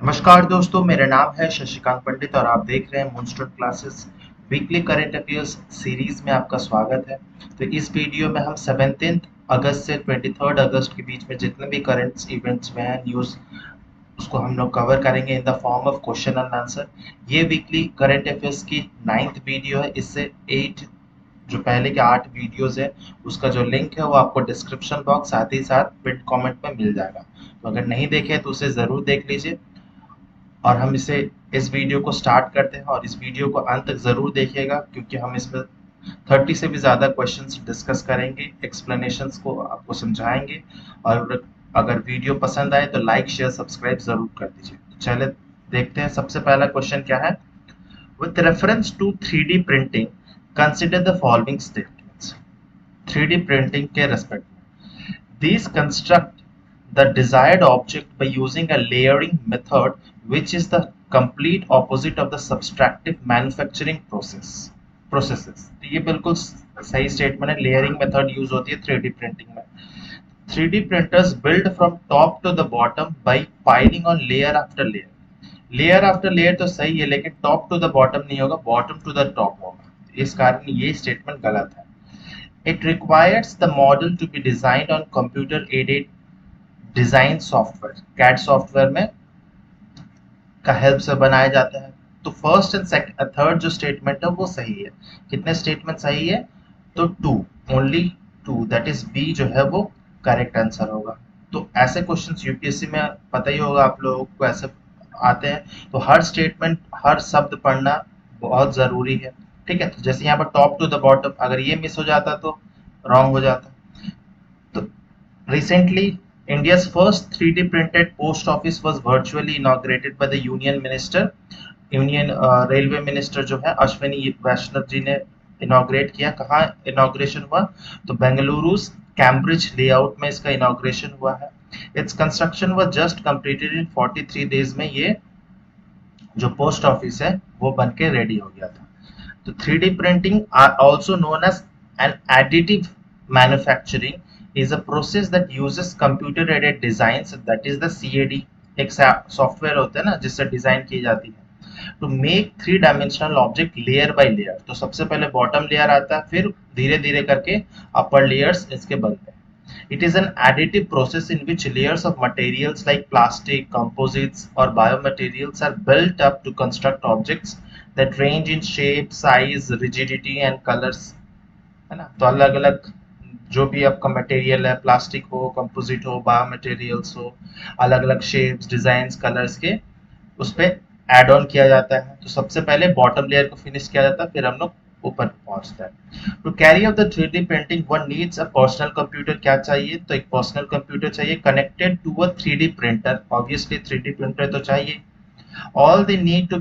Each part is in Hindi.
नमस्कार दोस्तों, मेरा नाम है शशिकांत पंडित और आप देख रहे हैं moonstone classes weekly current affairs series में आपका स्वागत है। तो इस वीडियो में हम 17 अगस्त से 23 अगस्त के बीच में जितने भी करंट इवेंट्स में हैं न्यूज़ उसको हम लोग कवर करेंगे in the form of question and answer. ये वीकली करंट अफेयर्स की 9th वीडियो है। इससे 8 जो पहले के 8 वीडियोस है उसका जो लिंक है वो आपको डिस्क्रिप्शन बॉक्स साथ ही साथ पिन कमेंट में मिल जाएगा। तो अगर नहीं देखे तो उसे ज़रूर देख लीजिए। और हम इस वीडियो को स्टार्ट करते हैं और इस वीडियो को अंत तक ज़रूर देखिएगा क्योंकि हम इसमें 30 से भी ज़्यादा क्वेश्चंस डिस्कस करेंगे, एक्सप्लेनेशंस को आपको समझाएंगे। और अगर वीडियो पसंद आए तो लाइक शेयर सब्सक्राइब ज़रूर कर दीजिए। तो चले देखते हैं सबसे पहला क्वेश्चन क्या है। With reference to 3D printing consider the following statements. 3D printing के रेस्पेक्ट में these construct the desired object by using a layering method, which is the complete opposite of the subtractive manufacturing processes। तो ये बिल्कुल सही स्टेटमेंट है। लेयरिंग मेथड यूज होती है 3D प्रिंटिंग में। 3D printers build from top to the bottom by piling on layer after layer। Layer after layer तो सही है लेकिन टॉप टू द बॉटम नहीं होगा, बॉटम टू द टॉप होगा। इस कारण ये स्टेटमेंट गलत है। It requires the model to be designed on computer-aided design software। CAD software में का हेल्प से बनाया जाता है। तो फर्स्ट एंड सेकंड थर्ड जो स्टेटमेंट है वो सही है। कितने स्टेटमेंट सही है? तो two, only two, that is B जो है वो करेक्ट आंसर होगा। तो ऐसे क्वेश्चंस यूपीएससी में पता ही होगा आप लोगों को ऐसे आते हैं। तो हर स्टेटमेंट हर शब्द पढ़ना बहुत जरूरी है। ठीक है, तो जैसे यहाँ पर टॉप टू द बॉटम, अगर ये मिस हो जाता तो रॉन्ग हो जाता। तो recently, India's first 3D printed post office was virtually inaugurated by the Union Minister। Union railway minister जो है अश्विनी वैष्णव जी ने इनॉग्रेट किया। कहाँ इनॉग्रेशन हुआ? तो बेंगलुरु कैम्ब्रिज लेआउट में इसका इनॉग्रेशन हुआ है। Its construction was just completed in 43 days में ये जो पोस्ट ऑफिस है वो बन के रेडी हो गया था। तो 3D printing are also known as an additive manufacturing is a process that uses computer aided designs, that is the CAD। एक सॉफ्टवेयर होता है ना जिससे डिजाइन की जाती है to make 3 dimensional object layer by layer. तो सबसे पहले बॉटम लेयर आता है, फिर धीरे धीरे करके अपर लेयर्स इसके बनते हैं। It is an additive process in which layers of materials like plastic, composites or biomaterials are built up to construct objects that range in shape, size, rigidity and colors। है ना? तो अलग अलग जो भी आपका मटेरियल है, प्लास्टिक हो, कंपोजिट हो, बायोमटेरियल्स हो, अलग अलग शेप्स, डिजाइन, कलर्स के उस पे एड ऑन किया जाता है। तो सबसे पहले बॉटम लेयर को फिनिश किया जाता है, फिर हम लोग ऊपर पहुंचता है। To carry out the 3D printing one needs a personal computer. क्या चाहिए? तो एक पर्सनल कंप्यूटर चाहिए connected to a 3D printer. Obviously 3D printer तो चाहिए। All they need to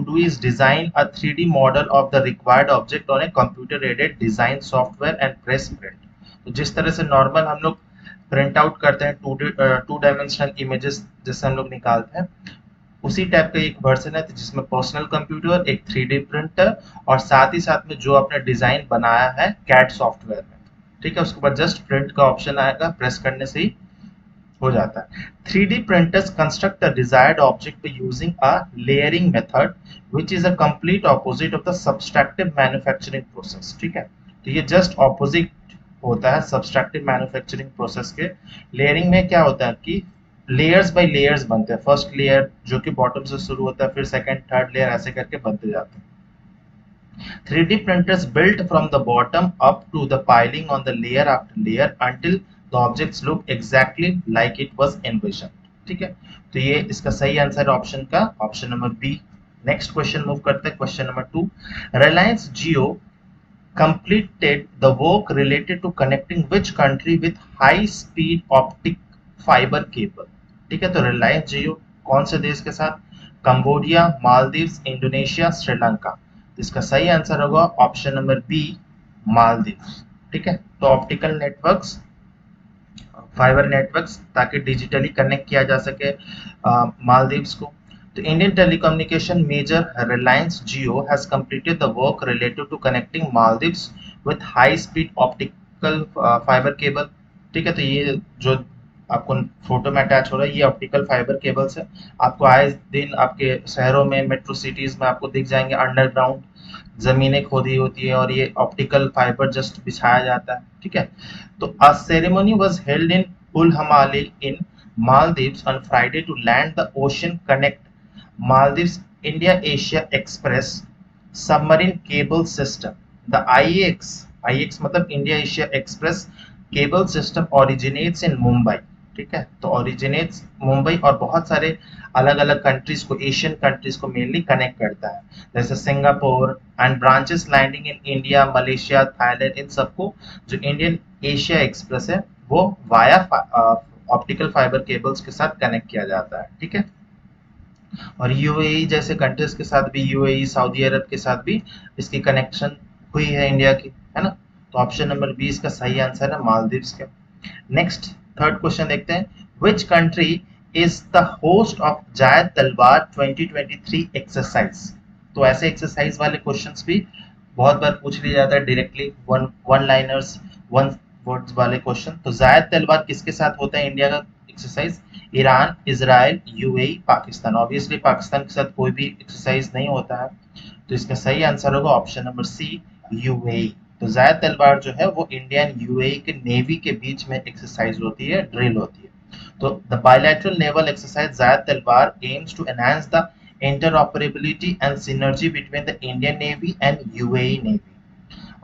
do is design a 3D model of the required object on a computer-aided design software and press print। तो जिस तरह से नॉर्मल हम लोग प्रिंट आउट करते हैं टू डायमेंशनल इमेजेस जिससे हम लोग निकालते हैं, उसी टाइप का एक वर्जन है जिसमें पर्सनल कंप्यूटर, एक 3D प्रिंटर और साथ ही साथ में जो आपने डिजाइन बनाया है कैड सॉफ्टवेयर में। ठीक है, उसके बाद जस्ट प्रिंट का ऑप्शन आएगा, प्रेस करने से ही हो जाता है। 3D printers construct the desired object by using a layering method, which is a complete opposite of the subtractive manufacturing process। ठीक है, तो ये जस्ट ऑपोजिट होता है सबस्ट्रैक्टिव मैन्युफैक्चरिंग प्रोसेस के। लेयरिंग में क्या होता है कि लेयर्स बाय लेयर्स बनते हैं। फर्स्ट लेयर जो कि बॉटम से शुरू होता है, फिर सेकंड थर्ड लेयर ऐसे करके बनते जाते हैं। 3D printers built from the bottom up to the piling on the layer after layer until the objects look exactly like it was envisioned। ठीक है, तो ये इसका सही आंसर है ऑप्शन का, option number B. Next question move करते हैं, question number 2। Reliance Jio completed the work related to connecting which country with high speed optic fiber cable। ठीक है, तो रिलायंस जियो कौन से देश के साथ? Cambodia, Maldives, Indonesia, Sri Lanka. इसका सही आंसर होगा ऑप्शन नंबर बी, मालदीव्स। ठीक है, तो ऑप्टिकल नेटवर्क्स, फाइबर नेटवर्क्स ताकि डिजिटली कनेक्ट किया जा सके मालदीव्स को। The Indian telecommunication major Reliance Jio has completed the work related to connecting Maldives with high-speed optical fiber cable। ठीक है, तो ये जो आपको फोटो में अटैच हो रहा है, ये ऑप्टिकल फाइबर केबल्स है। आपको आए दिन आपके शहरों में, मेट्रो सिटीज में आपको दिख जाएंगे अंडरग्राउंड जमीनें खोदी होती है और ये ऑप्टिकल फाइबर जस्ट बिछाया जाता है, ठीक है। तो a ceremony was held in Hulhumale in Maldives on Friday to land the ocean connect Maldives India Asia Express submarine cable system. The IAX मतलब India Asia express cable system originates in Mumbai, ठीक है। तो originates मुंबई और बहुत सारे अलग अलग कंट्रीज को, एशियन कंट्रीज को मेनली कनेक्ट करता है, जैसे Singapore and branches landing in India, Malaysia, Thailand, इन सबको जो इंडियन एशिया एक्सप्रेस है वो वाया ऑप्टिकल फाइबर केबल्स के साथ कनेक्ट किया जाता है, ठीक है। और यूएई जैसे कंट्रीज के साथ भी, यूएई, सऊदी अरब के साथ भी इसकी कनेक्शन हुई है इंडिया की, है ना। तो ऑप्शन नंबर बी इसका सही आंसर है, मालदीव्स का। नेक्स्ट थर्ड क्वेश्चन देखते हैं, which country is the host of Zayed तलवार 2023 एक्सरसाइज। तो ऐसे एक्सरसाइज वाले क्वेश्चंस भी बहुत बार पूछ लिया जाता है directly, one liners, one words वाले क्वेश्चन। तो जायद तलवार किसके साथ होता है इंडिया का exercise? Iran, Israel, UAE, Pakistan. Obviously Pakistan के साथ कोई भी एक्सरसाइज नहीं होता है, तो इसका सही आंसर होगा ऑप्शन नंबर सी, यूएई। तो जायद तलवार जो है वो इंडियन यूएई के नेवी के बीच में एक्सरसाइज होती है, ड्रिल होती है। तो the bilateral naval exercise Zayed Talwar aims to enhance the interoperability and synergy between the Indian Navy and UAE Navy।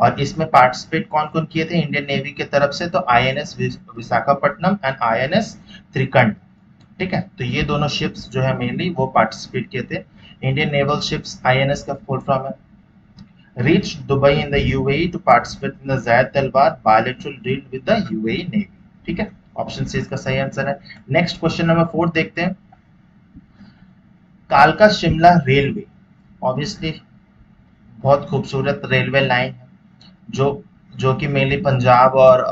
और इसमें पार्टिसिपेट कौन कौन किए थे इंडियन नेवी की तरफ से? तो INS Visakhapatnam and INS Trikand, ठीक है। तो ये दोनों शिप्स जो है मेनली वो पार्टिसिपेट किए थे। इंडियन नेवल शिप्स आईएनएस का फुल फॉर्म है। Reach Dubai in the UAE to participate in the Zayed Talwar bilateral deal with the UAE navy, ठीक है। ऑप्शन सी इसका सही आंसर है। नेक्स्ट क्वेश्चन नंबर 4 देखते हैं, कालका शिमला रेलवे ऑब्वियसली बहुत खूबसूरत रेलवे लाइन है, जो जो कि मेनली पंजाब और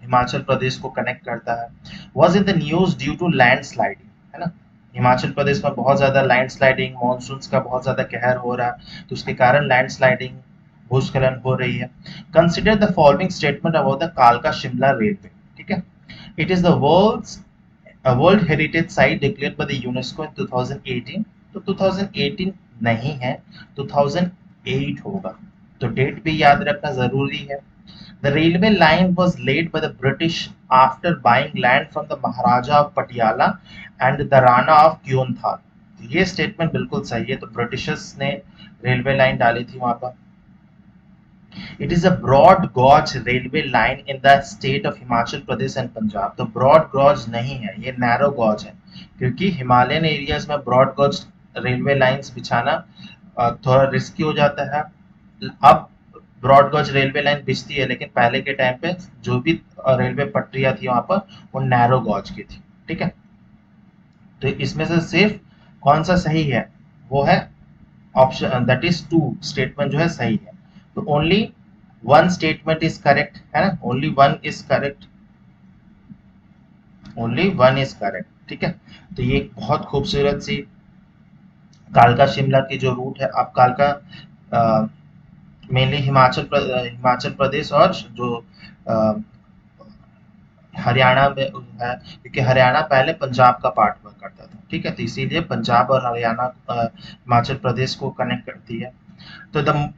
हिमाचल प्रदेश को कनेक्ट करता है। Was in the news due to land sliding, है ना। हिमाचल प्रदेश में बहुत ज्यादा लैंड स्लाइडिंग, मानसून का बहुत ज्यादा कहर हो रहा है, तो उसके कारण लैंड स्लाइडिंग, भूस्खलन हो रही है। Consider the following statement about the कालका शिमला रेलवे, ठीक है। It is the world heritage site declared by the UNESCO इन 2018। तो 2018 नहीं है, 2008 होगा, तो डेट भी याद रखना जरूरी है। The railway line was laid by the British after buying land from the Maharaja of Patiala and the Rana of Kyonthal। तो ये स्टेटमेंट बिल्कुल सही है, तो ब्रिटिशर्स ने रेलवे लाइन डाली थी वहां पर। It is a broad gauge railway line in the state of Himachal Pradesh and Punjab. तो ब्रॉड गॉज नहीं है, ये नैरो गॉज है, क्योंकि हिमालयन एरियाज में ब्रॉड गॉज रेलवे लाइंस बिछाना थोड़ा रिस्की हो जाता है। अब ब्रॉड गॉज रेलवे लाइन बिछती है, लेकिन पहले के टाइम पे जो भी रेलवे पटरियां थी वहां पर वो नैरो गॉज की थी, ठीक है। तो इसमें से सिर्फ कौन सा सही है? वो है option that is two, statement जो है सही है। तो only one statement is correct, है ना, only one is correct, only one is correct, ठीक है। तो ये एक बहुत खूबसूरत सी कालका शिमला की जो रूट है, आप कालका मेनली हिमाचल प्रदेश और जो अ, हरियाणा में है, क्योंकि हरियाणा पहले पंजाब का पार्ट हुआ करता था, ठीक है। तो इसीलिए पंजाब और हरियाणा हिमाचल प्रदेश को कनेक्ट करती है। तो the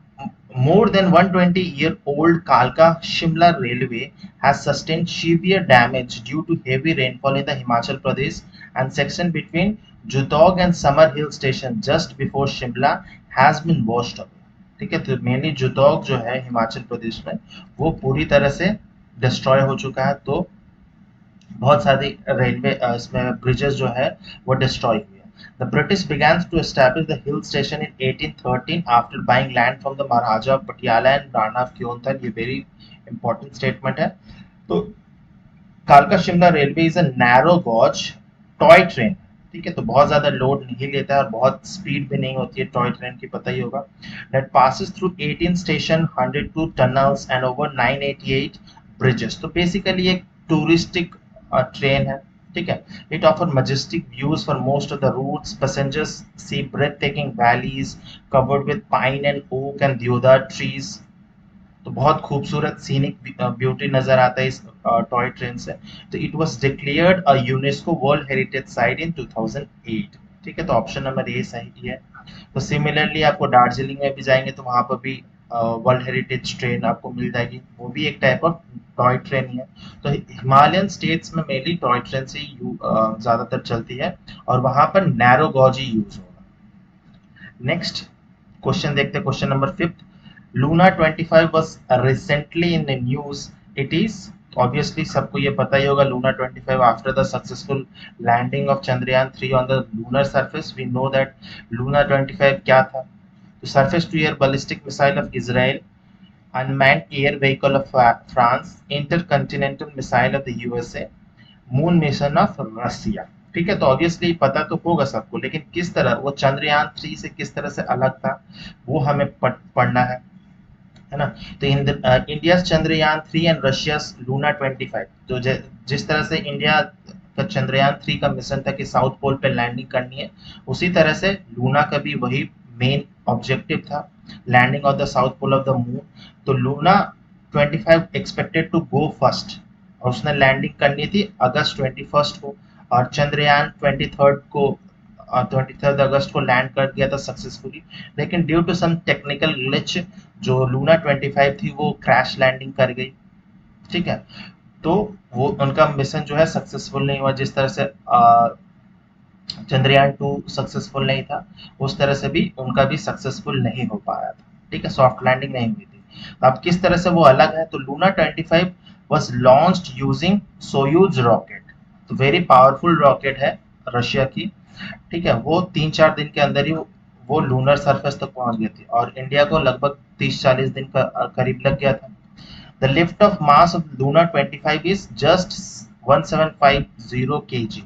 more than 120-year-old Kalka Shimla Railway has sustained severe damage due to heavy rainfall in the Himachal Pradesh and section between Jutog and Summer Hill Station just before Shimla has been washed away। ठीक है, तो मेनली जुतोग जो है हिमाचल प्रदेश में वो पूरी तरह से डिस्ट्रॉय हो चुका है। तो बहुत सारी रेलवे इसमें ब्रिजेस जो है वो डिस्ट्रॉय हुए हैं। The British began to establish the hill station in 1813 after buying land from the Maharaja of Patiala and Rana of Kyonthal। ये very important statement है। तो कालका Shimla railway is a narrow gauge toy train, ठीक है। तो बहुत ज्यादा लोड नहीं लेता है और बहुत स्पीड भी नहीं होती है, टॉय ट्रेन की पता ही होगा। That passes through 18 station, 102 tunnels and over 988 bridges. तो बेसिकली एक टूरिस्टिक ट्रेन है, ठीक है। It offer majestic views for most of the routes. Passengers see breathtaking valleys covered with pine and oak and deodar trees. तो बहुत खूबसूरत सीनिक ब्यूटी नजर आता है इस टॉय ट्रेन से। तो it was declared a UNESCO world heritage site in 2008। ठीक है, तो ऑप्शन नंबर ए सही है। तो सिमिलरली आपको दार्जिलिंग में भी जाएंगे तो वहां पर भी वर्ल्ड हेरिटेज ट्रेन आपको मिल जाएगी, वो भी एक टाइप ऑफ टॉय ट्रेन ही है। तो हिमालयन स्टेट्स में मेनली टॉय ट्रेन से ज्यादातर चलती है, और वहां पर नैरो गॉजी यूज होगा। नेक्स्ट क्वेश्चन देखते हैं, question number 5। Luna 25 was recently in the news. It is obviously सबको ये पता ही होगा, Luna 25 after the successful landing of Chandrayaan 3 on the lunar surface, we know that Luna 25 क्या था। तो surface to air ballistic missile of Israel, unmanned air vehicle of France, intercontinental missile of the USA, moon mission of Russia. ठीक है, तो ऑब्वियसली पता तो होगा सबको, लेकिन किस तरह वो चंद्रयान 3 से किस तरह से अलग था, वो हमें पढ़ना है ना। तो India Chandrayaan 3 and Russia Luna 25। तो जिस तरह से इंडिया का चंद्रयान 3 का मिशन था कि साउथ पोल पे लैंडिंग करनी है, उसी तरह से लूना का भी वही मेन ऑब्जेक्टिव था, landing of the south pole of the moon. तो Luna 25 expected to go first, और उसने लैंडिंग करनी थी अगस्त 21 को, और चंद्रयान 23 अगस्त को लैंड कर दिया था सक्सेसफुली। लेकिन due to some technical glitch जो लूना 25 थी वो क्रैश लैंडिंग कर गई। ठीक है, तो वो उनका मिशन जो है सक्सेसफुल नहीं हुआ। जिस तरह से चंद्रयान 2 सक्सेसफुल नहीं था, उस तरह से भी उनका भी सक्सेसफुल नहीं हो पाया था। ठीक है, सॉफ्ट लैंडिंग नहीं हुई थी। तो अब किस तरह से वो अलग है, तो Luna 25 was launched using Soyuz rocket. तो वेरी पावरफुल रॉकेट है रशिया की। ठीक है, वो 3-4 दिन के अंदर ही वो लूनर सरफेस तक पहुंच गई थी, और इंडिया को लगभग 30-40 दिन का करीब लग गया था। The lift of mass of Luna 25 is just 1750 kg,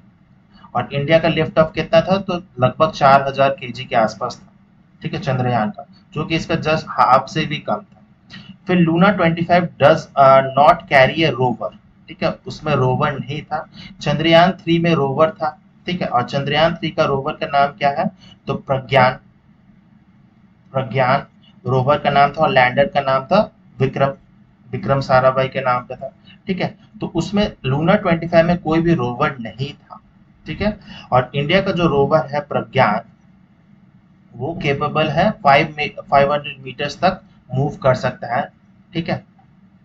और इंडिया का लिफ्ट ऑफ कितना था, तो लगभग 4000 kg के आसपास था। ठीक है, चंद्रयान का, जो कि इसका जस्ट हाफ से भी कम था। फिर Luna 25 does not carry A rover. ठीक है, उसमें रोवर नहीं था। चंद्रयान 3 में रोवर था। ठीक है, और चंद्रयान 3 का रोवर का नाम क्या है, तो प्रज्ञान। प्रज्ञान रोवर का नाम था, और लैंडर का नाम था विक्रम। विक्रम साराभाई के नाम पे था। ठीक है, तो उसमें लूना 25 में कोई भी रोवर नहीं था। ठीक है, और इंडिया का जो रोवर है प्रज्ञान, वो केपेबल है 500 मीटर्स तक मूव कर सकता है। ठीक है,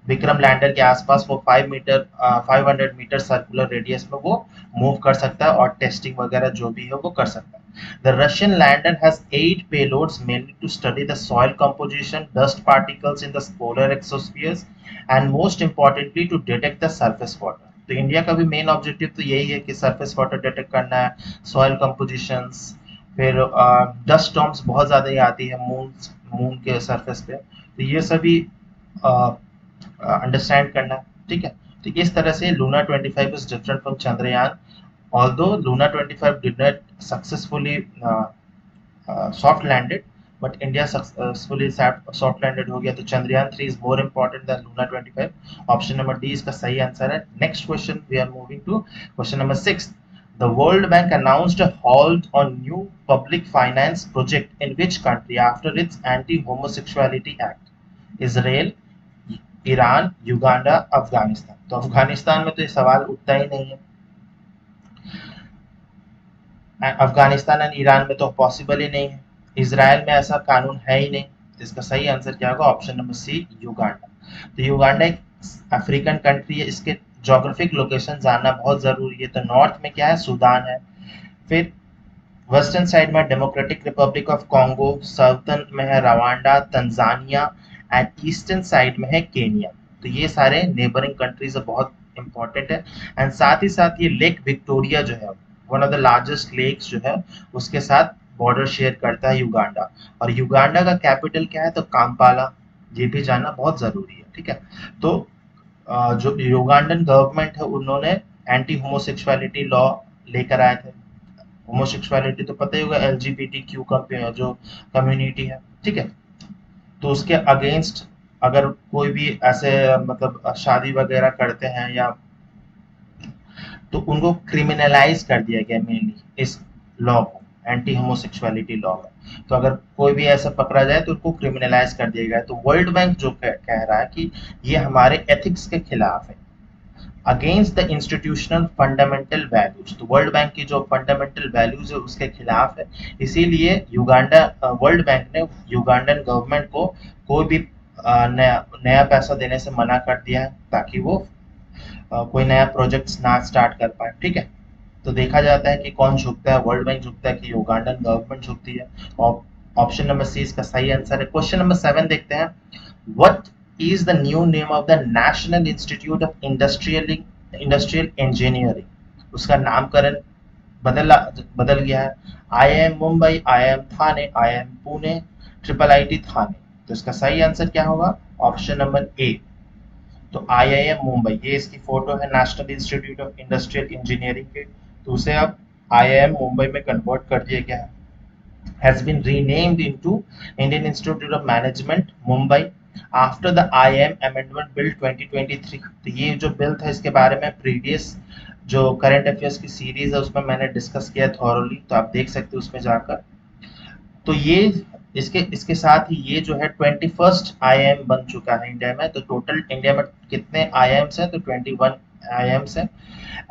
विक्रम लैंडर के आसपास वो 500 मीटर सर्कुलर रेडियस में वो मूव कर सकता है, और टेस्टिंग वगैरह जो भी है वो कर सकता है। The Russian lander has 8 payloads mainly to study the soil composition, dust particles in the polar exospheres, and most importantly to detect the surface water. तो इंडिया का भी मेन ऑब्जेक्टिव तो यही है कि सरफेस वाटर डिटेक्ट करना है, सॉइल कंपोजिशंस, फिर डस्ट स्टॉर्म्स बहुत ज़्यादा ही आती है मून के सरफेस पे, तो ये सभी अंडरस्टैंड करना। ठीक है, तो इस तरह से Luna 25 is different from Chandrayaan. Although Luna 25 did not successfully soft landed, but India successfully soft landed हो गया, तो Chandrayaan 3 is more important than Luna 25। Option number D इसका सही आंसर है। Next question we are moving to question number 6। The World Bank announced a halt on new public finance project in which country after its anti-homosexuality act? Israel, Iran, Uganda, Afghanistan. तो अफगानिस्तान में तो ये सवाल उठता ही नहीं है, अफगानिस्तान एंड ईरान में तो पॉसिबल ही नहीं है, इसराइल में ऐसा कानून है ही नहीं। तो इसका सही आंसर क्या होगा, ऑप्शन नंबर सी युगांडा। तो युगांडा एक अफ्रीकन कंट्री है, इसके जोग्राफिक लोकेशन जानना बहुत जरूरी है। तो नॉर्थ में क्या है, सूडान है, फिर वेस्टर्न साइड में Democratic Republic of Congo, southern में है Rwanda, Tanzania, and eastern side में है केनिया। तो ये सारे नेबरिंग कंट्रीज बहुत इंपॉर्टेंट है। एंड साथ ही साथ ये लेक विक्टोरिया जो है, one of the largest lakes जो है, उसके साथ बॉर्डर शेयर करता है युगांडा। और युगांडा का कैपिटल क्या है, तो काम्पाला। ये भी जानना बहुत जरूरी है। ठीक है, तो जो युगांडन गवर्नमेंट है, उन्होंने एंटी होमोसेक्सुअलिटी लॉ लेकर आए थे। होमोसेक्सुअलिटी तो पता ही होगा, LGBTQ का जो कम्युनिटी है। ठीक है, तो उसके अगेंस्ट अगर कोई भी ऐसे मतलब शादी वगैरह करते हैं, या तो उनको क्रिमिनलाइज कर दिया गया मेनली इस लॉ को, एंटी होमोसेक्सुअलिटी लॉ में। तो अगर कोई भी ऐसा पकड़ा जाए तो उसको क्रिमिनलाइज कर दिया गया है। तो वर्ल्ड बैंक जो कह रहा है कि ये हमारे एथिक्स के खिलाफ है, against the institutional fundamental values. तो वर्ल्ड बैंक की जो फंडामेंटल वैल्यूज है उसके खिलाफ है। इसीलिए युगांडा वर्ल्ड बैंक ने युगांडन गवर्नमेंट को कोई भी नया नया पैसा देने से मना कर दिया है, ताकि वो कोई नया प्रोजेक्ट ना स्टार्ट कर पाए। ठीक है, तो देखा जाता है कि कौन झुकता है, वर्ल्ड बैंक झुकता है कि युगांडन गवर्नमेंट झुकती है। और ऑप्शन नंबर सी इसका सही आंसर है। क्वेश्चन नंबर 7 देखते हैं। What is the new name of the national institute of industrial engineering? उसका नामकरण बदल गया है। IIM Mumbai, IIM Thane, IIM Pune, triple IT Thane. तो इसका सही आंसर क्या होगा? Option number A. तो आईआईएम मुंबई, ये इसकी फोटो है national institute of industrial engineering के, तो उसे अब आईआईएम मुंबई में कन्वर्ट कर दिया गया है। Has been renamed into Indian Institute of Management Mumbai after the IIM amendment bill 2023। तो ये जो बिल था इसके बारे में प्रीवियस जो करंट अफेयर्स की सीरीज है उसमें मैंने डिस्कस किया थॉरोली, तो आप देख सकते हो उसमें जाकर। तो ये इसके इसके साथ ही ये जो है 21st आईआईएम बन चुका है इंडिया में। तो टोटल इंडिया में कितने आईआईएम्स हैं? तो 21 आईआईएम्स हैं।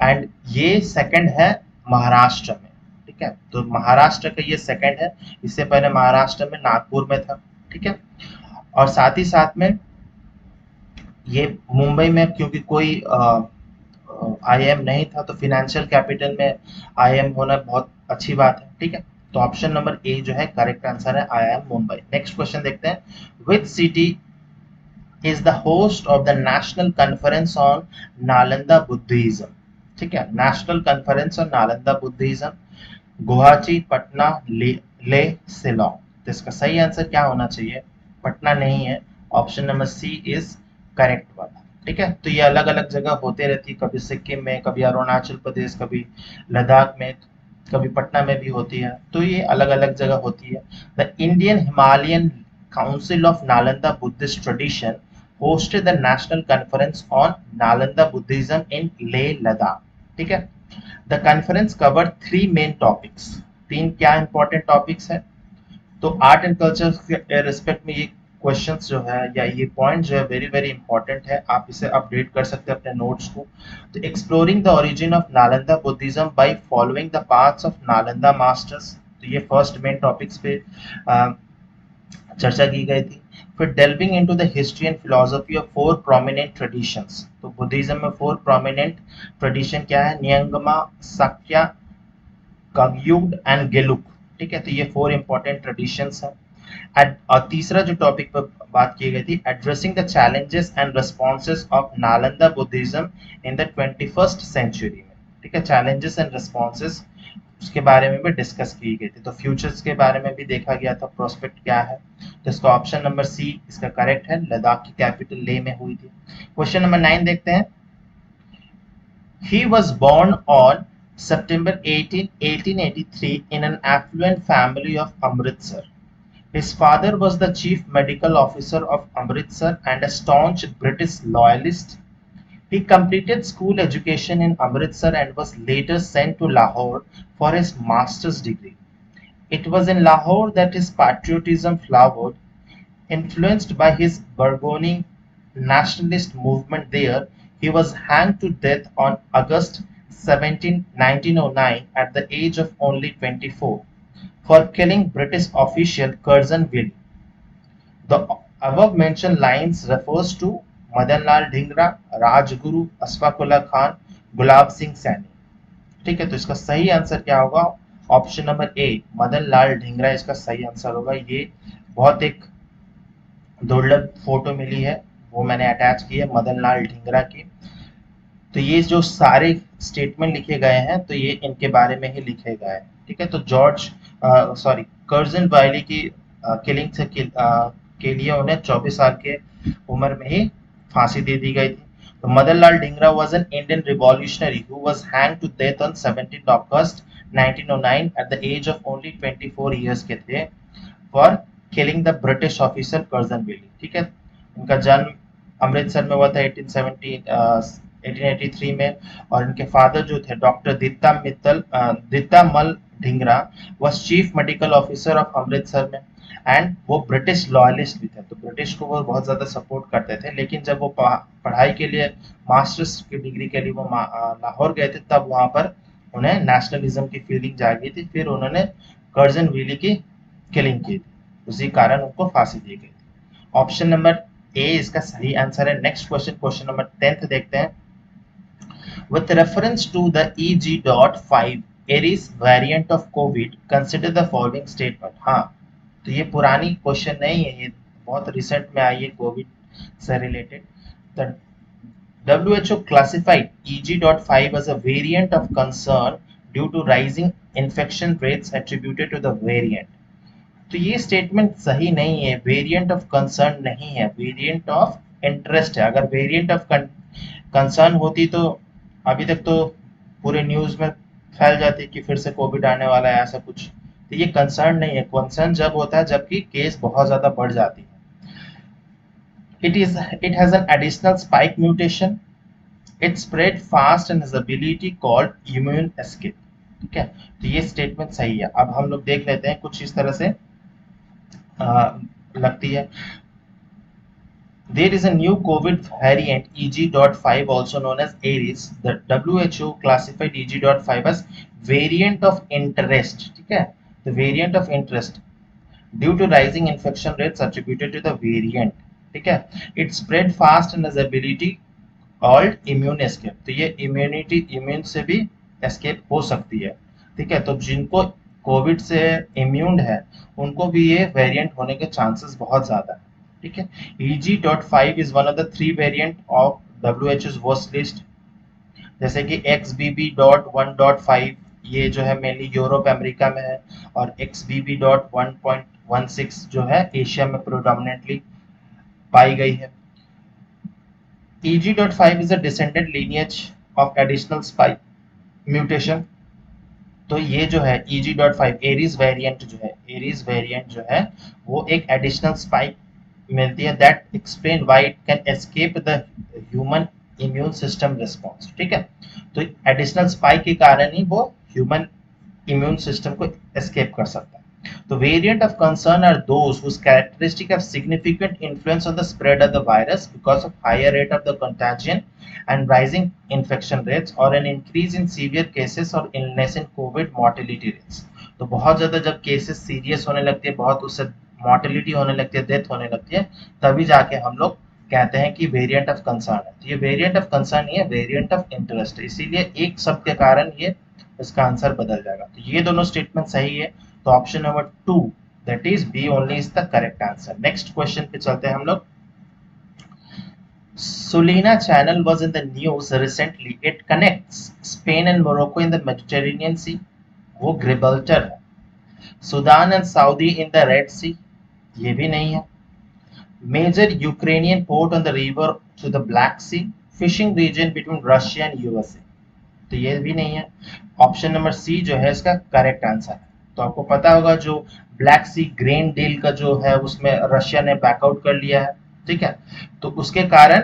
एंड ये सेकंड है महाराष्ट्र में। ठीक है, तो महाराष्ट्र का ये सेकंड है। इससे पहले महाराष्ट्र में नागपुर में था। ठीक है, और साथ ही साथ में ये मुंबई में क्योंकि कोई आईआईएम नहीं था, तो फिनेंशियल कैपिटल में आईआईएम होना बहुत अच्छी बात है। ठीक है, तो ऑप्शन नंबर ए जो है करेक्ट आंसर है, आईआईएम मुंबई। नेक्स्ट क्वेश्चन देखते हैं। Which city is the host of the national conference on Nalanda Buddhism? ठीक है, national conference on Nalanda Buddhism. Guwahati, Patna, ले शिलोंग। तो इसका सही आंसर क्या होना चाहिए? पटना नहीं है, option number C is correct one. ठीक है, तो ये अलग अलग जगह होते रहती है, कभी सिक्किम में, कभी अरुणाचल प्रदेश, कभी लद्दाख में, कभी पटना में भी होती है। तो ये अलग अलग जगह होती है। The Indian Himalayan council of Nalanda Buddhist tradition hosted the national conference on Nalanda Buddhism in Leh Ladakh. ठीक है, the conference cover 3 main topics. 3 क्या इंपॉर्टेंट टॉपिक्स है? तो आर्ट एंड कल्चर के रिस्पेक्ट में ये क्वेश्चंस जो है या ये पॉइंट जो है वेरी वेरी इंपॉर्टेंट है, आप इसे अपडेट कर सकते हैं अपने नोट्स को। तो exploring the origin of Nalanda Buddhism by following the paths of Nalanda masters. तो ये फर्स्ट मेन टॉपिक्स पे चर्चा की गई थी। फिर delving into the history and philosophy of 4 prominent traditions. तो बुद्धिज्म में 4 प्रोमिनेंट ट्रेडिशन क्या है? न्यंगमा, साक्या, कगयुग एंड गेलुक। ठीक है, तो ये 4 इंपॉर्टेंट ट्रेडिशंस हैं। और तीसरा जो टॉपिक पर बात की गई थी, addressing the challenges and responses of Nalanda Buddhism in the 21st century में। ठीक है, चैलेंजेस एंड रिस्पॉन्सेज उसके बारे में भी डिस्कस की गई थी। तो फ्यूचर्स के बारे में भी देखा गया था, प्रोस्पेक्ट क्या है। तो इसका ऑप्शन नंबर सी इसका करेक्ट है, लद्दाख की कैपिटल ले में हुई थी। क्वेश्चन नंबर 9 देखते हैं। He was born on September 18, 1883 in an affluent family of Amritsar. His father was the chief medical officer of Amritsar and a staunch British loyalist. He completed school education in Amritsar and was later sent to Lahore for his master's degree. It was in Lahore that his patriotism flowered. Influenced by his burgeoning nationalist movement there, he was hanged to death on August 17, 1909 at the age of only 24 for killing British official Curzon Willie. The above mentioned lines refers to Madanlal Dhingra, Rajguru, Ashfaqulla Khan, Gulab Singh Saini. ठीक है, तो इसका सही आंसर क्या होगा? Option number A, Madanlal Dhingra इसका सही आंसर होगा। ये बहुत एक दुर्लभ फोटो मिली है, वो मैंने अटैच की है मदनलाल ढींगरा की। तो ये जो सारे स्टेटमेंट लिखे गए हैं तो ये इनके बारे में ही लिखे गए हैं। ठीक है, तो कर्जन वायली की किलिंग से के लिए उन्हें 24 साल के उम्र में ही फांसी दे दी गई थी। तो Madanlal Dhingra was an Indian revolutionary who was hanged to death on 17 August 1909 at the age of only 24 years के थे for killing the British officer Curzon Wyllie. ठीक है, उनका जन्म अमृतसर में हुआ था 1883 में, और इनके फादर जो थे doctor Dittamal Dhingra was chief medical officer of Amritsar में, एंड वो ब्रिटिश लॉयलिस्ट भी थे, तो ब्रिटिश को वो बहुत ज़्यादा सपोर्ट करते थे। लेकिन जब वो पढ़ाई के लिए मास्टर्स की डिग्री के लिए वो लाहौर गए थे, तब वहाँ पर उन्हें नेशनलिज्म की फीलिंग जागी थी। फिर उन्होंने कर्जन विली की किलिंग की थी, उसी कारण उनको फांसी दी गई थी। ऑप्शन नंबर ए इसका सही आंसर है। नेक्स्ट क्वेश्चन, क्वेश्चन नंबर 10 देखते हैं। With reference to the EG.5 Aries variant of COVID, consider the following statement। हाँ, तो ये पुरानी क्वेश्चन नहीं है, ये बहुत रिसेंट में आई है कोविड से related. The WHO classified EG.5 as a variant of concern due to rising infection rates attributed to the variant। तो ये स्टेटमेंट सही नहीं है, वेरिएंट ऑफ कंसर्न नहीं है, वेरिएंट ऑफ इंटरेस्ट है। अगर वेरिएंट ऑफ कंसर्न होती तो अभी तक तो पूरे न्यूज में फैल जाती कि फिर से कोविड आने वाला है ऐसा कुछ। तो ये कंसर्न नहीं है, कंसर्न जब होता है जबकि केस बहुत ज्यादा बढ़ जाती है। It has an additional spike mutation, it spread fast and has ability called immune escape. ठीक है, तो ये स्टेटमेंट सही है। अब हम लोग देख लेते हैं कुछ इस तरह से लगती है। There is a new COVID variant EG.5 also known as Aries. The WHO classified EG.5 as variant of interest. ठीक है, the variant of interest due to rising infection rates attributed to the variant। ठीक है, it spread fast and has ability called immune escape। तो ये इम्यून से भी एस्केप हो सकती है। ठीक है, तो जिनको कोविड से इम्यून है उनको भी ये वेरिएंट होने के चांसेस बहुत ज्यादा है। ठीक है, EG.5 is one of the 3 variant of WHO's worst list, जैसे कि XBB.1.5 ये जो है मेनली यूरोप अमेरिका में है, और XBB.1.16 जो है एशिया में प्रोडोमिनेटली पाई गई है। EG.5 is a descendant lineage of additional spike mutation। तो ये जो है EG.5 एरीज वेरिएंट जो है वो एक एडिशनल स्पाइक मिलती है that explain why it can escape the human immune system response. ठीक है, तो एडिशनल स्पाइक के कारण ही वो ह्यूमन इम्यून सिस्टम को एस्केप कर सकता है। The variant of concern are those whose characteristic have significant influence on the spread of the virus because of higher rate of the contagion and rising infection rates or an increase in severe cases or illness in COVID mortality rates। तो बहुत ज़्यादा जब केसेस सीरियस होने लगते हैं, बहुत उससे मॉर्टेलिटी होने लगती है, डेथ होने लगती है, तभी जाके हम लोग कहते हैं कि वेरिएंट ऑफ कंसर्न है। तो ये वेरिएंट ऑफ कंसर्न नहीं है, वेरिएंट ऑफ इंटरेस्ट है, इसीलिए एक शब्द के कारण ये इसका आंसर बदल जाएगा। तो ये दोनों स्टेटमेंट सही है, तो option number 2 that is B only is the correct answer. Next question पे चलते हैं हम लोग। Sulina Channel was in the news recently. It connects Spain and Morocco in the Mediterranean Sea। वो गिब्राल्टर है। Sudan and Saudi in the Red Sea, ये भी नहीं है। Major Ukrainian port on the river to the Black Sea, fishing region between Russia and USA, तो ये भी नहीं है। ऑप्शन नंबर सी जो है इसका करेक्ट आंसर है। तो आपको पता होगा जो ब्लैक सी ग्रेन डील का जो है उसमें रशिया ने बैकआउट कर लिया है। ठीक है, तो उसके कारण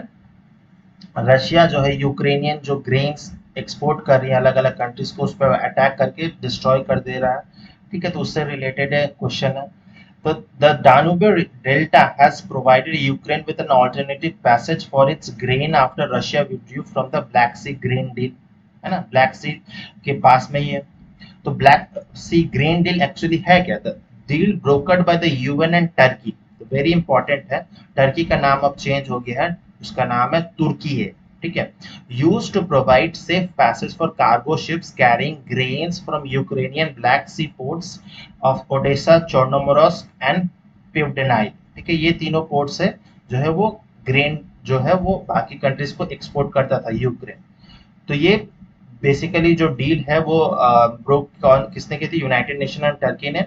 रशिया जो है यूक्रेनियन जो ग्रेन्स एक्सपोर्ट कर रही है अलग अलग कंट्रीज को, उस पर अटैक करके डिस्ट्रॉय कर दे रहा है। ठीक है, तो उससे रिलेटेड है क्वेश्चन है। तो the Danube Delta has provided Ukraine with an alternative passage for its grain after Russia withdrew from the Black Sea grain deal। है ना, ब्लैक सी के पास में ही है। तो ब्लैक सी ग्रेन डील एक्चुअली है क्या? The deal brokered by the UN and Turkey. तो वेरी इंपॉर्टेंट है, टर्की का नाम अब चेंज हो गया है, उसका नाम है तुर्की है। ठीक है, used to provide safe passage for cargo ships carrying grains from Ukrainian Black Sea ports of Odesa, Chornomorsk and Pivdennyi. ठीक है, ये तीनों पोर्ट से जो है वो ग्रेन जो है वो बाकी कंट्रीज को एक्सपोर्ट करता था यूक्रेन। तो ये बेसिकली जो डील है वो ब्रोक किसने की थी? यूनाइटेड नेशन एंड टर्की ने।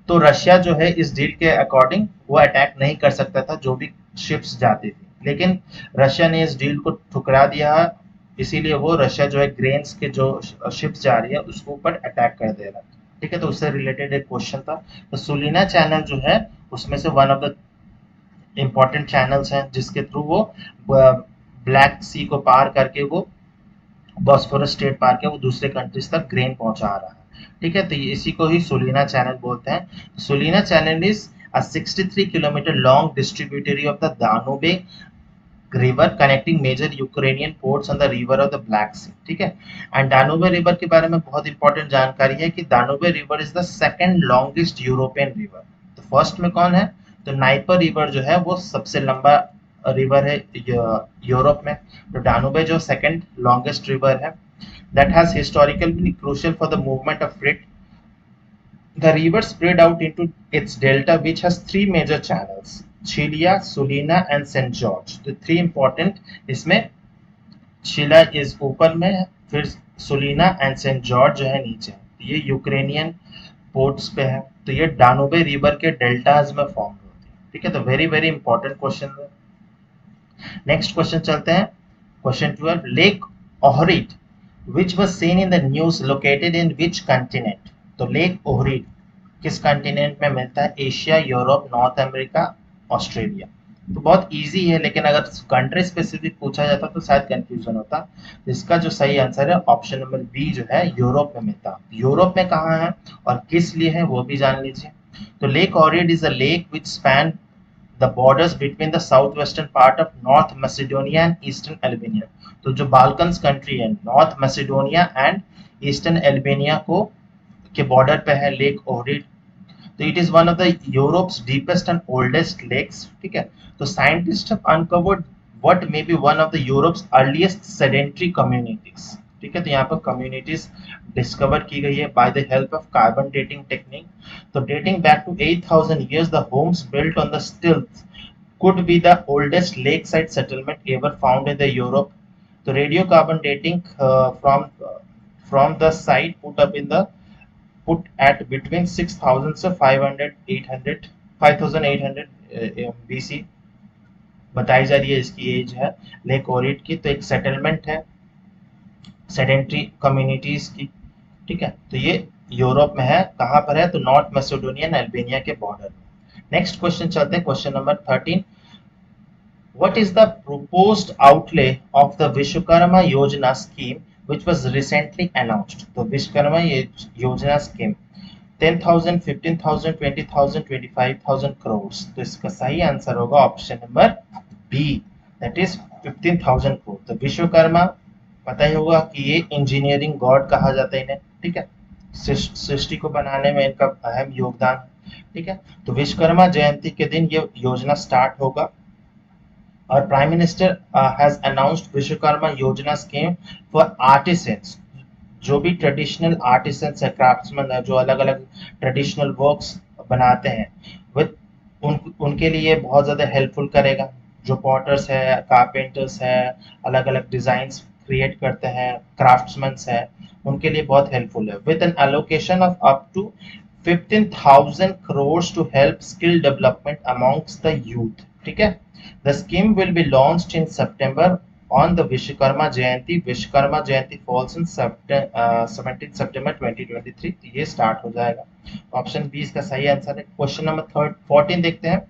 तो रशिया जो है इस डील के अकॉर्डिंग वो अटैक नहीं कर सकता था जो भी शिप्स जाती थी, लेकिन रशिया ने इस डील को ठुकरा दिया, इसीलिए वो रशिया जो है ग्रेन्स के जो शिप्स जा रही है उसके ऊपर अटैक कर दे रहा है। ठीक है, तो उससे रिलेटेड एक क्वेश्चन था। तो सुलिना चैनल जो है उसमें से one of the important channels हैं जिसके थ्रू वो ब्लैक सी को पार करके वो बॉस्फोरस स्ट्रेट पार के वो दूसरे कंट्रीज तक ग्रेन पहुंचा रहा है। ठीक है, तो ये इसी को ही सुलीना चैनल बोलते हैं। Sulina channel is a 63 kilometre long distributary of the Danube river connecting major Ukrainian ports on the river of the Black Sea. ठीक है, एंड दानुबे रिवर के बारे में बहुत इंपॉर्टेंट जानकारी है कि Danube river is the second longest European river. तो फर्स्ट में कौन है, तो नाइपर रिवर जो है वो सबसे लंबा रिवर है यूरोप में। तो दानुबे जो सेकंड लॉन्गेस्ट रिवर है, that has historical been crucial for the movement of freight. The river spread out into its delta, which has three major channels: Chilia, Sulina, and St. George. The three important इसमें Chila is ऊपर में है, फिर सुलीना एंड सेंट जॉर्ज जो है नीचे। ये यूक्रेनियन पोर्ट्स पे है। तो ये डानुबे रिवर के डेल्टाज में फॉर्म होती है। ठीक है, तो वेरी वेरी इंपॉर्टेंट क्वेश्चन है। नेक्स्ट क्वेश्चन चलते हैं, question 12। Lake Ohrid which was seen in the news located in which continent? तो लेक ओहरिट किस कंटिनेंट में मिलता है? Asia, Europe, north America, Australia. तो बहुत इजी है, लेकिन अगर कंट्री स्पेसिफिक पूछा जाता तो शायद कंफ्यूजन होता। तो इसका जो सही आंसर है ऑप्शन नंबर बी जो है, यूरोप में मिलता। यूरोप में कहाँ है और किस लिए है वो भी जान लीजिए। तो lake Ohrid is a lake which span the borders between the southwestern part of North Macedonia and Eastern Albania। तो जो बाल्कन्स कंट्री है, North Macedonia and eastern Albania को के बॉर्डर पे है लेक ओहरिट। तो it is one of the Europe's deepest and oldest lakes. ठीक है, तो scientist have uncovered what may be one of the Europe's earliest sedentary communities. ठीक है, तो यहाँ पर कम्युनिटीज डिस्कवर की गई है by the help of carbon dating technique. तो dating back to 8000 years the homes built on the stilts could be the oldest lakeside settlement ever found in the Europe। तो radio carbon dating from the site put at between 6000 से 5800 BC बताई जा रही है इसकी एज है लेक ओरिट की। तो एक सेटलमेंट है सेडेंट्री कम्युनिटीज की। ठीक है, तो ये यूरोप में है। कहाँ पर है, तो नॉर्थ मैसेडोनियन अल्बानिया के बॉर्डर में। नेक्स्ट क्वेश्चन चलते हैं, question number 13। What is the proposed outlay of the Vishwakarma Yojana scheme which was recently announced? तो विश्वकर्मा योजना स्कीम 10,000, 15,000, 20,000, 25,000 crores। तो इसका सही आंसर होगा option number B, that is 15,000 crore. तो विश्वकर्मा पता ही होगा कि ये इंजीनियरिंग गॉड कहा जाता है इन्हें। ठीक है, सृष्टि को बनाने में इनका अहम योगदान। ठीक है, तो विश्वकर्मा जयंती के दिन ये योजना स्टार्ट होगा और prime minister has announced Vishwakarma योजना स्कीम फॉर आर्टिसंस। जो भी ट्रेडिशनल आर्टिसंस है, क्राफ्ट्समैन है, जो अलग अलग ट्रेडिशनल वर्क्स बनाते हैं, विद उनके लिए बहुत ज़्यादा हेल्पफुल करेगा। जो पॉटर्स है, कारपेंटर्स है, अलग अलग डिज़ाइंस क्रिएट करते हैं, क्राफ्ट्समैन्स है, उनके लिए बहुत हेल्पफुल है। With an allocation of up to 15,000 crores to help skill development amongst the youth। ठीक है, the scheme will be launched in September on the Vishwakarma Jayanti। Vishwakarma Jayanti falls in 17 September 2023। तो ये स्टार्ट हो जाएगा। ऑप्शन बी इसका सही आंसर है। क्वेश्चन नंबर 14 देखते हैं।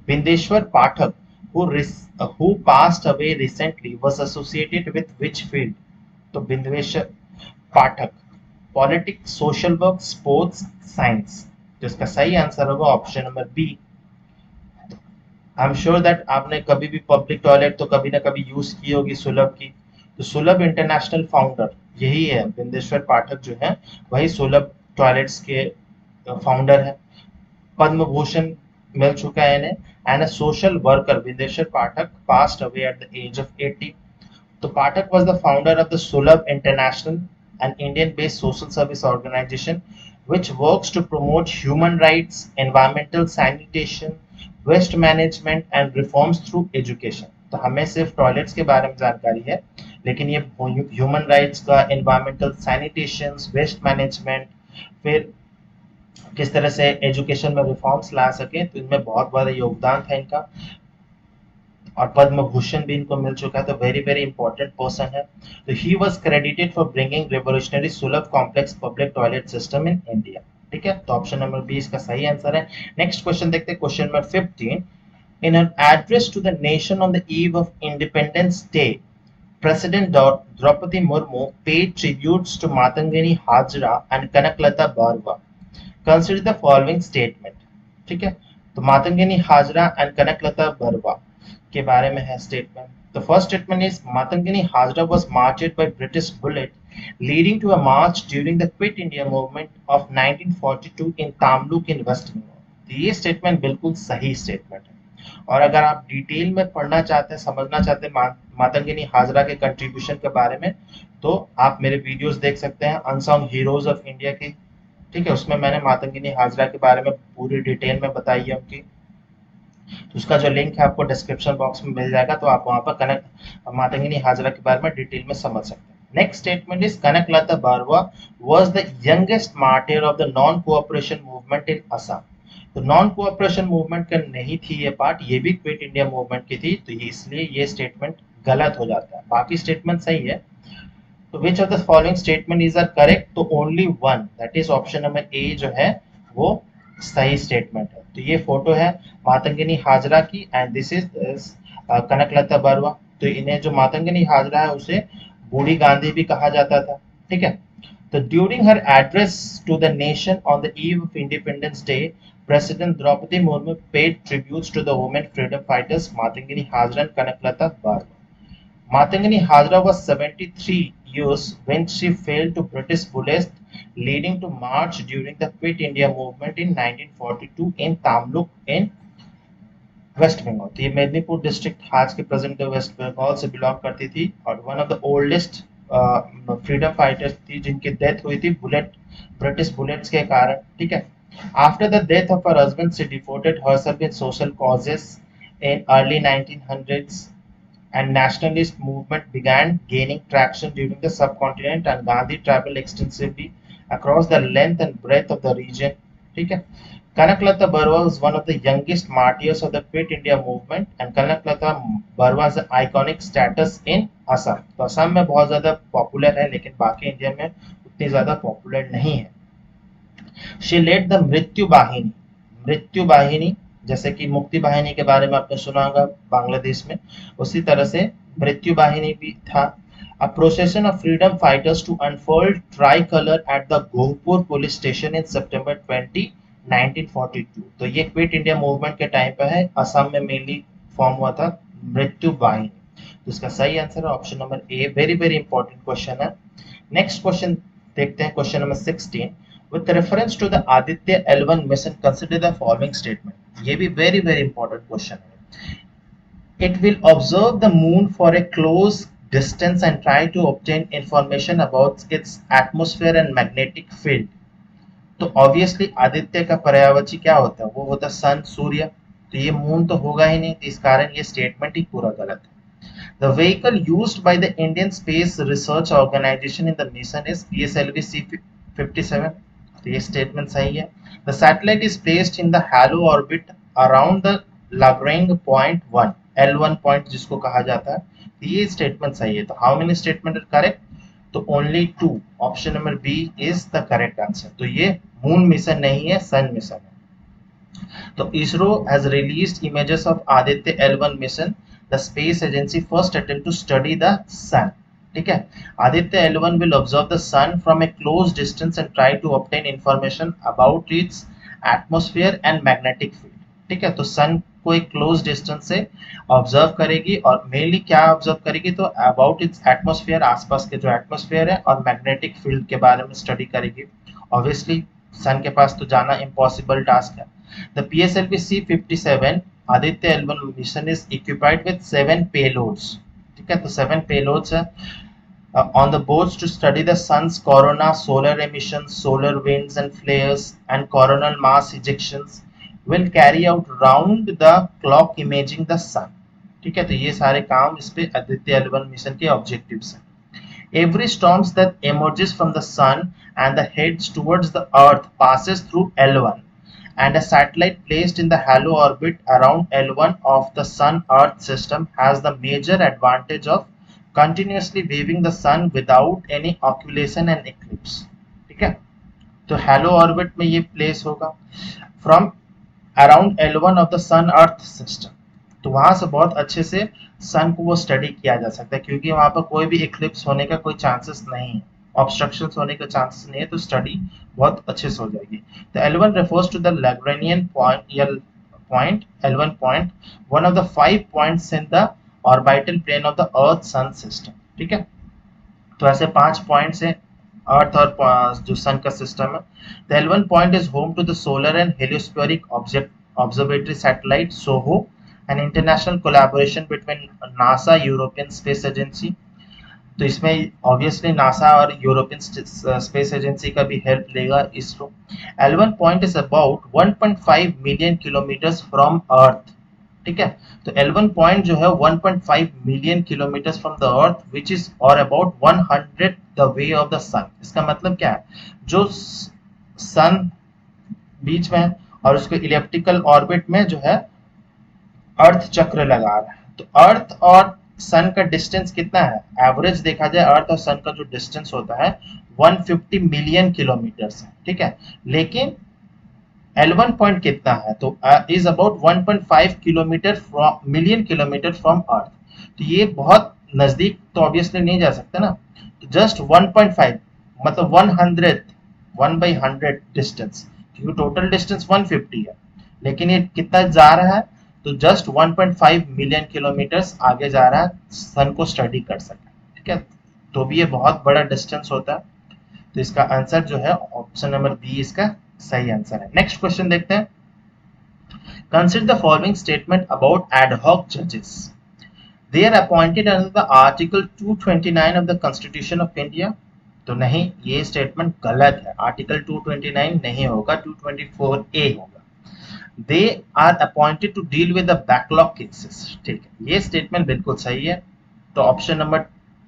बिंदेश्वर पाठक who passed away recently was associated with which field? तो Bindeshwar Pathak politics, social work, sports, science. तो इसका सही आंसर होगा option number B. I am sure that आपने कभी भी पब्लिक टॉयलेट तो कभी ना कभी यूज की होगी सुलभ की। तो सुलभ इंटरनेशनल फाउंडर यही है, बिंदेश्वर पाठक जो है वही सुलभ टॉयलेट्स के फाउंडर है। पद्म भूषण मिल चुका है इन्हें। And a social worker Bindeshwar Pathak passed away at the age of 80। तो पाठक was the founder of the Sulabh International, an Indian-based social service organization which works to promote human rights, environmental sanitation, waste management and reforms through education। तो हमें सिर्फ टॉयलेट्स के बारे में जानकारी है, लेकिन ये ह्यूमन राइट्स का, एनवायरमेंटल सैनिटेशन, वेस्ट मैनेजमेंट, फिर किस तरह से एजुकेशन में रिफॉर्म्स ला सके, तो इनमें बहुत बड़ा योगदान था इनका। और पद्म भूषण भी इनको मिल चुका है। तो वेरी वेरी इंपॉर्टेंट पर्सन है। तो he was credited for bringing revolutionary Sulabh complex public toilet system in India. ठीक है, तो ऑप्शन नंबर बी इसका सही आंसर है। नेक्स्ट क्वेश्चन देखते हैं, question number 15। In an address to the nation on the eve of Independence Day President Draupadi Murmu paid tributes to Matangini Hajra and Kanaklata Barwa. Consider the following statement. ठीक है, तो मातंगिनी हाजरा एंड कनकलता बरवा के बारे में है statement. The first statement is Matangini Hajra was martyred by British bullet, leading to a march during the Quit India movement of 1942 in Tamluk in West Bengal. तो ये स्टेटमेंट बिल्कुल सही स्टेटमेंट है. और अगर आप डिटेल में पढ़ना चाहते हैं, समझना चाहते हैं मातंगिनी हाजरा के कंट्रीब्यूशन के बारे में, तो आप मेरे वीडियोस देख सकते हैं अनसंग हीरोज ऑफ इंडिया के. ठीक है, उसमें मैंने मातंगिनी हाजरा के बारे में पूरी डिटेल में बताई है उनकी. तो उसका जो लिंक है आपको डिस्क्रिप्शन बॉक्स में मिल जाएगा, तो आप वहां पर कनक मातंगिनी हाजरा के बारे में डिटेल में समझ सकते हैं. Next statement is Kanaklata Barwa was the youngest martyr of the non cooperation movement in Assam. तो नॉन कोऑपरेशन मूवमेंट का नहीं थी ये पार्ट, ये भी क्विट इंडिया मूवमेंट की थी, तो ये इसलिए ये स्टेटमेंट गलत हो जाता है. बाकी स्टेटमेंट सही है. तो which of the following statement is are correct? तो only one, that is option number ए जो है वो सही स्टेटमेंट है. तो ये फोटो है मातंगिनी हाजरा की and this is Kanaklata Barwa. तो इन्हें जो मातंगिनी हाजरा है उसे बूढ़ी गांधी भी कहा जाता था. ठीक है, तो during her address to the nation on the eve of Independence Day, President Draupadi Murmu paid tributes to the women freedom fighters Matangini Hajra and Kanaklata Barwa. Matangini Hajra was 73 years when she fell to British bullets, leading to march during the Quit India movement in 1942 in Tamluk in West Bengal. तो ये मेदिनीपुर डिस्ट्रिक्ट आज के प्रेजेंट वेस्ट बंगाल से बिलोंग करती थी और one of the oldest freedom fighters थी जिनकी डेथ हुई थी ब्रिटिश बुलेट्स के कारण. ठीक है, after the death of her husband she devoted herself in social causes in early 1900s and nationalist movement began gaining traction during the subcontinent and Gandhi traveled extensively across the length and breadth of the region. ठीक है, Kanaklata Barwa was one of the youngest martyrs of the Quit India movement and Kanaklata Barwa has an iconic status in Assam. तो असम में बहुत ज्यादा पॉपुलर है लेकिन बाकी इंडिया में उतनी ज्यादा पॉपुलर नहीं है. She led the मृत्यु वाहिनी जैसे कि मुक्ति वाहिनी के बारे में आपने सुना होगा बांग्लादेश में, उसी तरह से मृत्यु वाहिनी भी था. A procession of freedom fighters to unfurl tricolor at the Gohpur police station in September 20, 1942. तो ये क्विट इंडिया मूवमेंट के टाइम पे है, असम में मेनली फॉर्म हुआ था मृत्यु वाहिनी. तो इसका सही आंसर है ऑप्शन नंबर ए. वेरी वेरी इंपॉर्टेंट क्वेश्चन है. नेक्स्ट क्वेश्चन देखते हैं, question number 16. With reference to the Aditya L1 mission, consider the following statement. ये भी very very important question है. It will observe the moon for a close distance and try to obtain information about its atmosphere and magnetic field. तो obviously आदित्य का पर्यायवाची क्या होता है, वो होता है सन, सूर्य. तो ये मून तो होगा ही नहीं, तो इस कारण ये स्टेटमेंट ही पूरा गलत है. The vehicle used by the Indian Space Research Organization in the mission is PSLV C-57. तो ये स्टेटमेंट सही है. The satellite is placed in the halo orbit around the Lagrange point 1, L1 point जिसको कहा जाता है. तो ये स्टेटमेंट सही है. तो how many statement are correct? तो only 2. Option number B is the correct answer. तो ये मून मिशन नहीं है, सन मिशन है. तो ISRO has released images of Aditya L1 mission, the space agency first attempt to study the sun. ठीक है, Aditya L1 will observe the sun from a close distance and try to obtain information about its atmosphere and magnetic field. ठीक है, तो सन को एक क्लोज डिस्टेंस से ऑब्जर्व करेगी और मेनली क्या ऑब्जर्व करेगी, तो अबाउट इट्स एटमॉस्फेयर, आसपास के जो एटमॉस्फेयर है और मैग्नेटिक फील्ड के बारे में स्टडी करेगी. ऑब्वियसली सन के पास तो जाना इम्पॉसिबल टास्क है. The PSLV C-57 Aditya L1 mission is equipped with 7 payloads. ठीक है, तो 7 पेलोड्स है on the boards to study the sun's corona, solar emissions, solar winds and flares, and coronal mass ejections. Will carry out round the clock imaging the sun. ठीक है, तो ये सारे काम इस पे आदित्य L1 मिशन के ऑब्जेक्टिव्स हैं. Every storm that emerges from the sun and the heads towards the earth passes through L1, and a satellite placed in the halo orbit around L1 of the sun-earth system has the major advantage of continuously viewing the sun without any occultation and eclipse. ठीक है, तो हेलो ऑर्बिट में ये प्लेस होगा from around L1 of the sun earth system. तो वहां से बहुत अच्छे से सन को वो स्टडी किया जा सकता है, क्योंकि वहां पर कोई भी इक्लिप्स होने का कोई चांसेस नहीं है, ऑब्स्ट्रक्शन होने का चांसेस नहीं है, तो स्टडी बहुत अच्छे से हो जाएगी। तो L1 refers to the Lagrangian point L1 point, one of the 5 points in the orbital plane of the Earth Sun system। ठीक है, तो ऐसे 5 पॉइंट्स हैं अर्थ और जो सन का सिस्टम है। The L1 point is home to the solar and heliospheric observatory satellite SOHO, an international collaboration between NASA European Space Agency. तो इसमें ऑब्वियसली नासा और यूरोपियन स्पेस एजेंसी का भी हेल्प लेगा ISRO. L1 point is about 1.5 million kilometres from earth. ठीक है, तो L1 पॉइंट जो है 1.5 million kilometres from the earth which is और about 100 the way of the सन। इसका मतलब क्या है, जो सन बीच में है और उसके इलिप्टिकल ऑर्बिट में जो है अर्थ चक्र लगा रहा है। तो अर्थ और सन का डिस्टेंस कितना है, एवरेज देखा जाए अर्थ और सन का जो डिस्टेंस होता है 150 मिलियन किलोमीटर है। ठीक है, लेकिन L1 पॉइंट कितना है, तो is about 1.5 kilometre from million kilometre from earth. तो ये बहुत नजदीक तो ऑब्वियसली नहीं जा सकता ना, तो जस्ट 1.5 मतलब 1 by 100 डिस्टेंस, क्योंकि टोटल डिस्टेंस 150 है, लेकिन ये कितना जा रहा है, तो जस्ट 1.5 मिलियन किलोमीटर्स आगे जा रहा है सन को स्टडी कर सके। ठीक है, तो भी ये बहुत बड़ा डिस्टेंस होता है। तो इसका आंसर जो है ऑप्शन नंबर बी इसका सही आंसर है। नेक्स्ट क्वेश्चन देखते हैं। Consider the following statement about ad hoc जजेस। They are appointed under the article 229 of the constitution of India. तो नहीं, ये स्टेटमेंट गलत है, आर्टिकल 229 नहीं होगा, 224A होगा। They are appointed to deal with the backlog cases. ठीक है, ये स्टेटमेंट बिल्कुल सही है, तो option number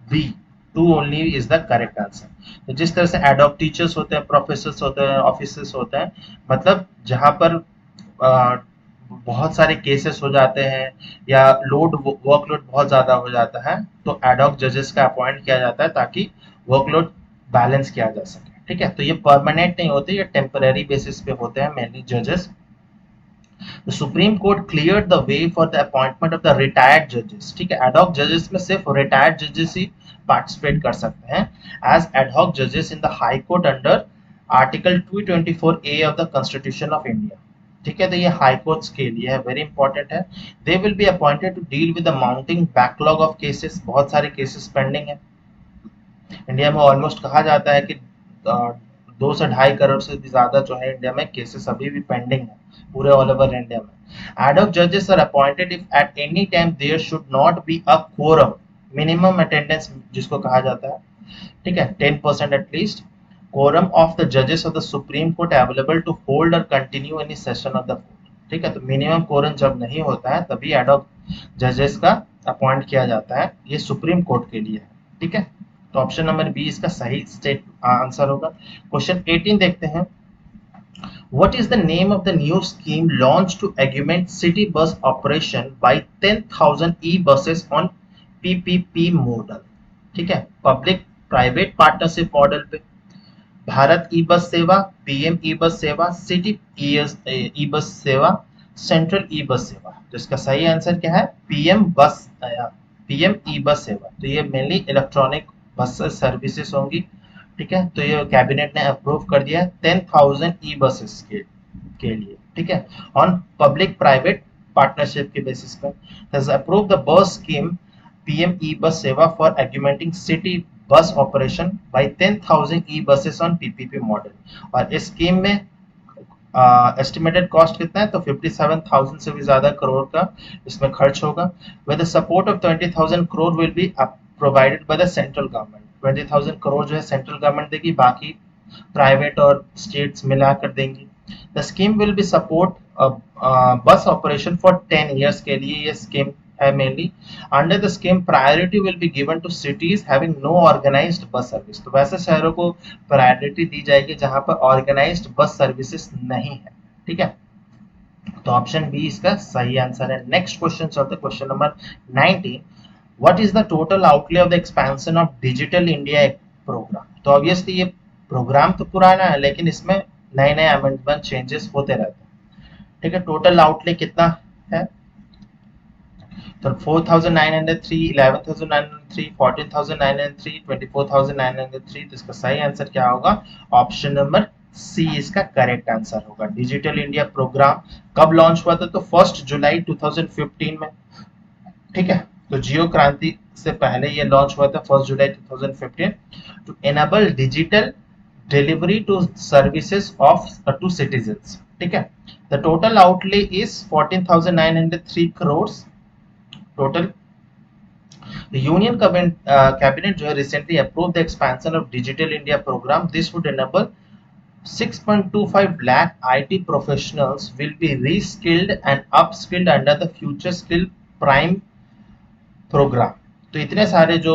B 2 only is the correct answer. तो जिस तरह से एडॉक टीचर्स होते हैं, प्रोफेसर्स होते हैं, ऑफिसर्स होते हैं, मतलब जहां पर बहुत सारे केसेस हो जाते हैं या वर्कलोड बहुत ज्यादा हो जाता है, तो एडॉक जजेस का अपॉइंट किया जाता है ताकि वर्कलोड बैलेंस किया जा सके। ठीक है, तो ये परमानेंट नहीं होते, ये टेम्पररी बेसिस पे होते हैं मेनली जजेस। The Supreme Court cleared the way for the appointment of the retired judges। ठीक है, ad hoc judges में सिर्फ retired judges ही participate कर सकते हैं as ad hoc judges in the High Court under Article 224A of the Constitution of India। ठीक है, तो ये हाई कोर्ट्स के लिए है, वेरी इंपॉर्टेंट है। They will be appointed to deal with the mounting backlog of cases. बहुत सारे केसेस पेंडिंग है इंडिया में, ऑलमोस्ट कहा जाता है कि 2 से 2.5 करोड़ से भी ज्यादा जो है इंडिया में केसेस अभी भी पेंडिंग है पूरे ऑल ओवर इंडिया में। एड हॉक जजेस are appointed if at any time there should not be a quorum, minimum attendance जिसको कहा जाता है। ठीक है, 10% एटलीस्ट quorum ऑफ द जजेस of the Supreme Court available to hold or continue any session of the court. ठीक है, तो मिनिमम quorum जब नहीं होता है तभी एड हॉक जजेस का अपॉइंट किया जाता है, ये सुप्रीम कोर्ट के लिए है। ठीक है, तो ऑप्शन नंबर बी इसका सही स्टेट आंसर होगा। क्वेश्चन 18 देखते हैं। What is the name of the new scheme launched to augment city bus operation by 10,000 e-buses on PPP model? ठीक है, पब्लिक प्राइवेट पार्टनरशिप मॉडल पे। भारत ई बस सेवा, पीएम ई बस सेवा, सिटी ई बस सेवा, सेंट्रल ई बस सेवा। तो इसका सही आंसर क्या है, पीएम ई बस सेवा। तो ये मेनली इलेक्ट्रॉनिक बस सर्विसेज होंगी। ठीक है, तो ये कैबिनेट ने अप्रूव कर दिया है 10,000 ई बसेस के लिए। ठीक है, ऑन पब्लिक प्राइवेट पार्टनरशिप के बेसिस पर has approve the bus scheme PM e bus Sewa for augmenting city bus operation by 10,000 e buses on PPP model. और इस स्कीम में एस्टिमेटेड कॉस्ट कितना है, तो 57,000 से भी ज्यादा करोड़ का इसमें खर्च होगा। With the support of 20,000 crore will be provided by the central government. 20,000 crore जो है सेंट्रल गवर्नमेंट देगी, बाकी प्राइवेट और स्टेट्स मिलाकर देंगी। The scheme will be support bus operation for 10 years के लिए ये स्कीम है mainly. Under the scheme priority will be given to cities having no organised bus service. तो वैसे शहरों को प्रायोरिटी दी जाएगी जहां पर ऑर्गेनाइज्ड बस सर्विसेज नहीं है। ठीक है, तो ऑप्शन बी इसका सही आंसर है। नेक्स्ट क्वेश्चन चलते, question number 19। What is the total outlay of the expansion of Digital India program? तो ऑब्वियसली ये प्रोग्राम तो पुराना है, लेकिन इसमें नए नए अमेंडमेंट चेंजेस होते रहते हैं। ठीक है, टोटल आउटले कितना है, तो 4,903, 11,903, 14,903, 24,903, तो इसका सही आंसर क्या होगा? ऑप्शन नंबर सी इसका करेक्ट आंसर होगा। डिजिटल इंडिया प्रोग्राम कब लॉन्च हुआ था? तो 1 जुलाई 2015 में। ठीक है, तो जियो क्रांति से पहले ये लॉन्च हुआ था 1 जुलाई 2015 to enable digital delivery to services of to citizens. ठीक है, the total outlay is 14,903 crore total. The Union Cabinet जो है recently approved the expansion of Digital India program. This would enable 6.25 lakh IT professionals will be reskilled and upskilled under the Future Skill Prime program. तो इतने सारे जो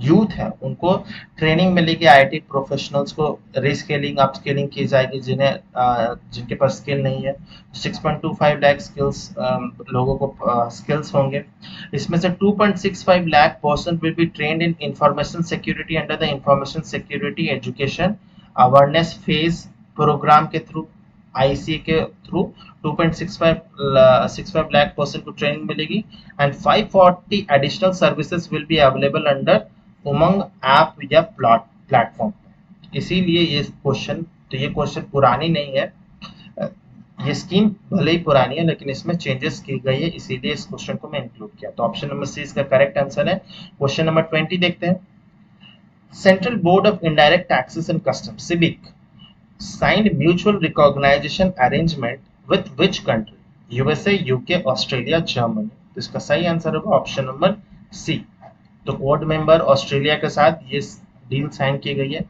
यूथ है उनको ट्रेनिंग मिलेगी, आईटी प्रोफेशनल्स को रीस्केलिंग अपस्केलिंग की जाएगी जिनके पास स्किल नहीं है। 6.25 लाख स्किल्स लोगों को स्किल्स होंगे। इसमें से 2.65 lakh person will be trained in information security under the information security education awareness phase programme के थ्रू, आईसी के थ्रू 2.65 लाख पर्सन को ट्रेनिंग मिलेगी and 540 additional services will be available under UMANG app या प्लेटफॉर्म। इसीलिए ये क्वेश्चन पुरानी नहीं है, ये स्कीम भले ही पुरानी है लेकिन इसमें चेंजेस की गई है, इसीलिए इस क्वेश्चन को मैं इंक्लूड किया। तो ऑप्शन नंबर सी इसका करेक्ट आंसर है। क्वेश्चन नंबर 20 देखते हैं। Central Board of Indirect Taxes and Customs CBIC signed mutual recognition arrangement with which country? USA, UK, Australia, Germany। तो इसका सही आंसर होगा ऑप्शन नंबर सी। तो कोड मेंबर ऑस्ट्रेलिया के साथ ये डील साइन की गई है।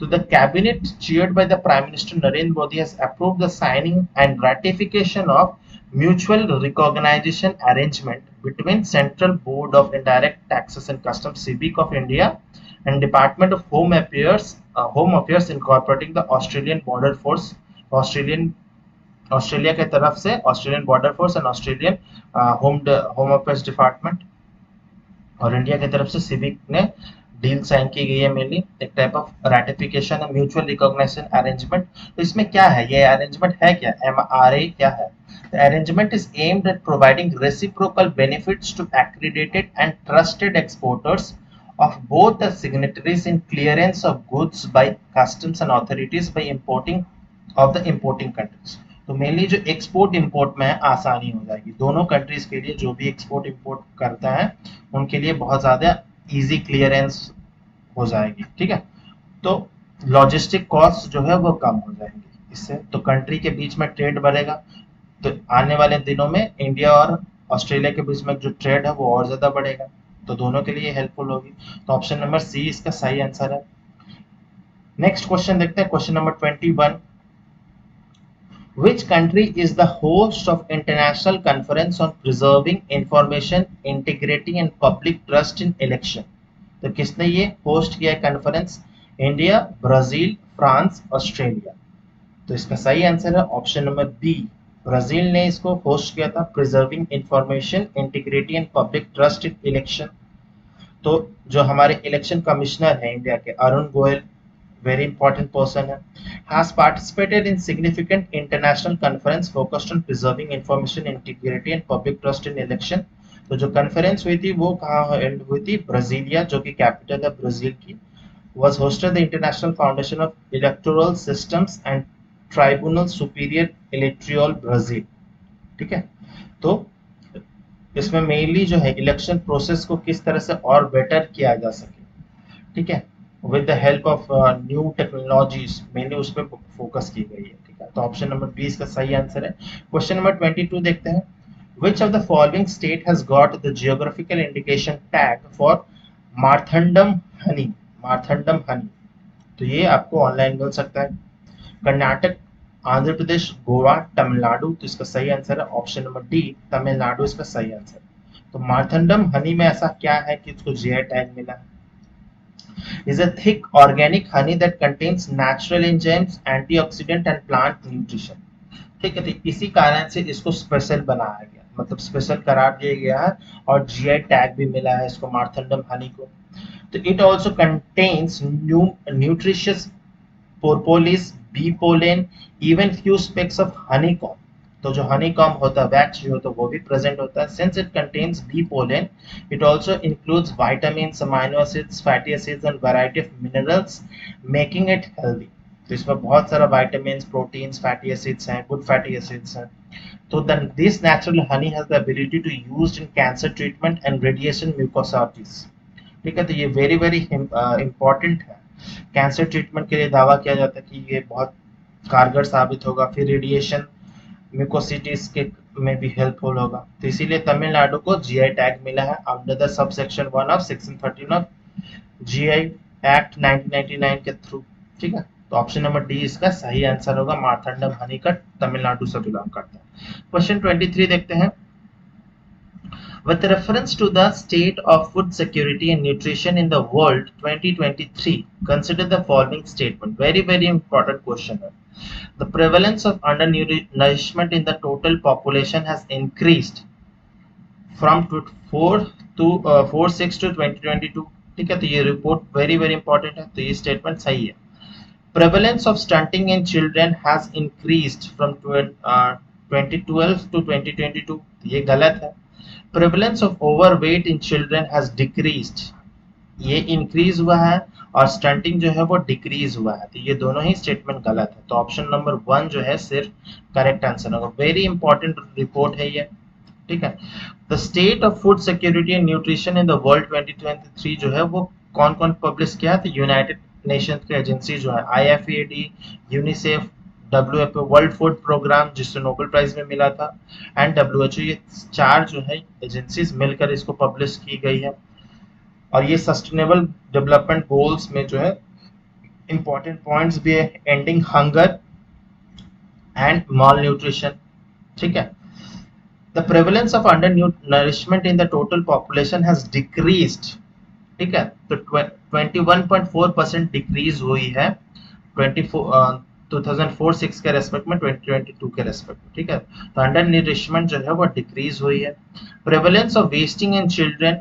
तो the cabinet chaired by the Prime Minister Narendra Modi has approved the signing and ratification of mutual recognisation arrangement between Central Board of Indirect Taxes and Customs CBIC of India and Department of Home Affairs incorporating the Australian Border Force, Australia के तरफ से Australian border force and Australian home affairs department, और इंडिया की तरफ से सिविक ने डील साइन की गई है। मेनली एक टाइप ऑफ रैटिफिकेशन है, म्यूचुअल रिकॉग्निशन अरेंजमेंट। तो इसमें क्या है, ये अरेंजमेंट है क्या, MRA क्या है? The arrangement is aimed at providing reciprocal benefits to accredited and trusted exporters of both the signatories in clearance of goods by customs and authorities by importing countries। तो मेनली जो एक्सपोर्ट इंपोर्ट में आसानी हो जाएगी दोनों कंट्रीज के लिए, जो भी एक्सपोर्ट इंपोर्ट करता है उनके लिए बहुत ज्यादा इजी क्लियरेंस हो जाएगी। ठीक है, तो लॉजिस्टिक कॉस्ट जो है वो कम हो जाएंगी इससे, तो कंट्री के बीच में ट्रेड बढ़ेगा। तो आने वाले दिनों में इंडिया और ऑस्ट्रेलिया के बीच में जो ट्रेड है वो और ज्यादा बढ़ेगा, तो दोनों के लिए हेल्पफुल होगी। तो ऑप्शन नंबर सी इसका सही आंसर है। नेक्स्ट क्वेश्चन देखते हैं, question number 21। Which country is the host of International Conference on Preserving Information Integrity and Public Trust in Election? तो किसने ये होस्ट किया है conference? India, Brazil, France, Australia. तो इसका सही आंसर है ऑप्शन नंबर बी, ब्राजील ने इसको होस्ट किया था, preserving information integrity and public trust in election. तो जो हमारे इलेक्शन कमिश्नर हैं इंडिया के, Arun Goyal, very important person है, has participated in significant international conference focused on preserving information integrity and public trust in election। तो जो कॉन्फ्रेंस हुई थी वो कहाँ हेल्ड हुई थी? ब्राजीलिया, जो कि कैपिटल है ब्राजील की। was hosted the International Foundation of Electoral Systems and Tribunal Superior Electoral Brazil। ठीक है, तो इसमें मेनली जो है इलेक्शन प्रोसेस को किस तरह से और बेटर किया जा सके, ठीक है, with the help of new technologies, mainly उस पर फोकस की गई है। ठीक है, तो ऑप्शन नंबर बी इसका सही आंसर है। क्वेश्चन नंबर 22 देखते हैं। Which of the following state has got the geographical indication tag for मार्थंडम Honey? मार्थंडम Honey, तो ये आपको ऑनलाइन मिल सकता है। कर्नाटक, आंध्र प्रदेश, गोवा, तमिलनाडु। तो इसका सही आंसर है ऑप्शन नंबर डी, तमिलनाडु इसका सही आंसर है। तो मार्थंडम हनी में ऐसा क्या है कि इसको जीआई टैग मिला है? is a thick organic honey that contains natural enzymes, antioxidant and plant nutrition। ठीक है, तो इसी कारण से इसको स्पेशल बनाया गया, मतलब स्पेशल करार दिया गया है और जीआई टैग भी मिला है इसको, मार्थंडम हनी को। तो it also contains nutritious propolis, bee pollen, even few specks of honeycomb. तो जो हनी कॉम होता है, वैक्स जो होता है वो भी प्रेजेंट होता है। Since it contains bee pollen, it also includes vitamins, amino acids, fatty acids and variety of minerals, making it healthy. तो इसमें बहुत सारा vitamins, प्रोटीन्स, फैटी एसिड्स हैं, गुड फैटी एसिड्स हैं। तो then this natural honey has the ability to used in cancer treatment and radiation mucositis। ठीक है, तो ये वेरी वेरी इंपॉर्टेंट है। कैंसर ट्रीटमेंट के लिए दावा किया जाता है कि ये बहुत कारगर साबित होगा। फिर रेडिएशन म्यूकोसिटीज के में भी हेल्पफुल होगा। तो इसीलिए तमिलनाडु को जीआई टैग मिला है under the sub section 1 of section 13 of GI act 1999 के थ्रू। ठीक है, तो ऑप्शन नंबर डी इसका सही आंसर होगा। मार्थंडम हनीकट तमिलनाडु से बिलोंग करता है। क्वेश्चन 23 देखते हैं। With reference to the state of food security and nutrition in the world 2023, consider the following statement. Very very important question है। The prevalence of undernourishment in the total population has increased from 46 to 2022। ठीक है, तो ये रिपोर्ट वेरी वेरी इंपॉर्टेंट है, तो ये स्टेटमेंट सही है। Prevalence of stunting in children has increased from 2012 to 2022। ये गलत है। Prevalence of overweight in children has decreased। ये इंक्रीज हुआ है और स्टंटिंग जो है वो डिक्रीज हुआ है। तो ये दोनों ही स्टेटमेंट गलत है। तो ऑप्शन नंबर 1 जो है सिर्फ करेक्ट आंसर होगा। वेरी इंपॉर्टेंट रिपोर्ट है ये। ठीक है, the state of food security and nutrition in the world 2023 जो है वो कौन कौन पब्लिश किया है? तो यूनाइटेड नेशंस की एजेंसी जो है IFAD, UNICEF, WHO, World Food Programme जिससे नोबेल प्राइज में मिला था, एंड WHO, ये चार जो है एजेंसीज मिलकर इसको पब्लिश की गई है। और ये सस्टेनेबल डेवलपमेंट गोल्स में जो है इंपॉर्टेंट पॉइंट्स भी है, ending hunger and mall nutrition. ठीक है, the prevalence of undernourishment in the total population has decreased। ठीक है, तो 21.4% डिक्रीज हुई है 2004-6 के रेस्पेक्ट में 2022 के रेस्पेक्ट में। ठीक है, तो अंडर न्यूट्रिशमेंट जो है वो डिक्रीज हुई है। Prevalence of wasting in children,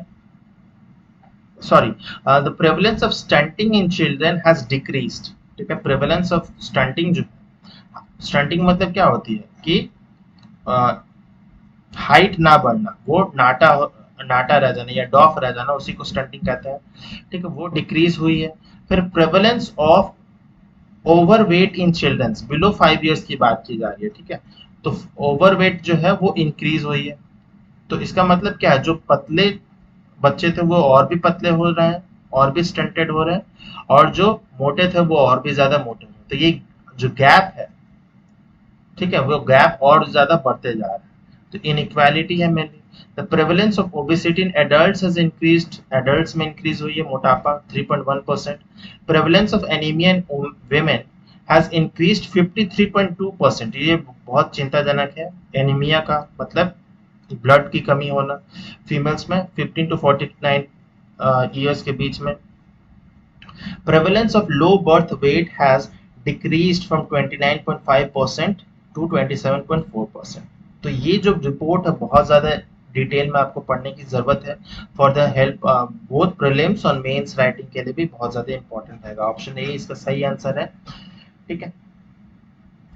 sorry, the prevalence of stunting in children has decreased. ठीक है, प्रेवलेंस ऑफ स्टंटिंग जो, स्टंटिंग मतलब क्या होती है कि हाइट ना बढ़ना, वो नाटा रह जाना या डॉफ रह जाना, उसी को स्टंटिंग कहते हैं। ठीक है, वो डिक्रीज हुई है। फिर prevalence of overweight in childrens below 5 years की बात की जा रही है। ठीक है, तो ओवरवेट जो है वो इंक्रीज हुई है। तो इसका मतलब क्या है? जो पतले बच्चे थे वो और भी पतले हो रहे हैं, और भी स्टंटेड हो रहे हैं, और जो मोटे थे वो और भी ज्यादा मोटे हैं। तो ये जो गैप है, ठीक है, वो गैप और ज्यादा बढ़ते जा रहा है। तो इनइक्वालिटी है mainly. The prevalence of obesity in adults has increased, adults में इंक्रीज हुई है मोटापा 3.1%। Prevalence of anaemia in women has increased 53.2%। ये बहुत चिंताजनक है। एनीमिया का मतलब ब्लड की कमी होना फीमेल्स में 15 to 49 ईयर्स के बीच में। Prevalence of low birth weight has decreased from 29.5% to 27.4%। तो ये जो रिपोर्ट है बहुत ज़्यादा डिटेल में आपको पढ़ने की ज़रूरत है for the help both prelims और मेंस राइटिंग के लिए भी बहुत ज़्यादा इंपॉर्टेंट रहेगा। ऑप्शन ए इसका सही आंसर है। ठीक है,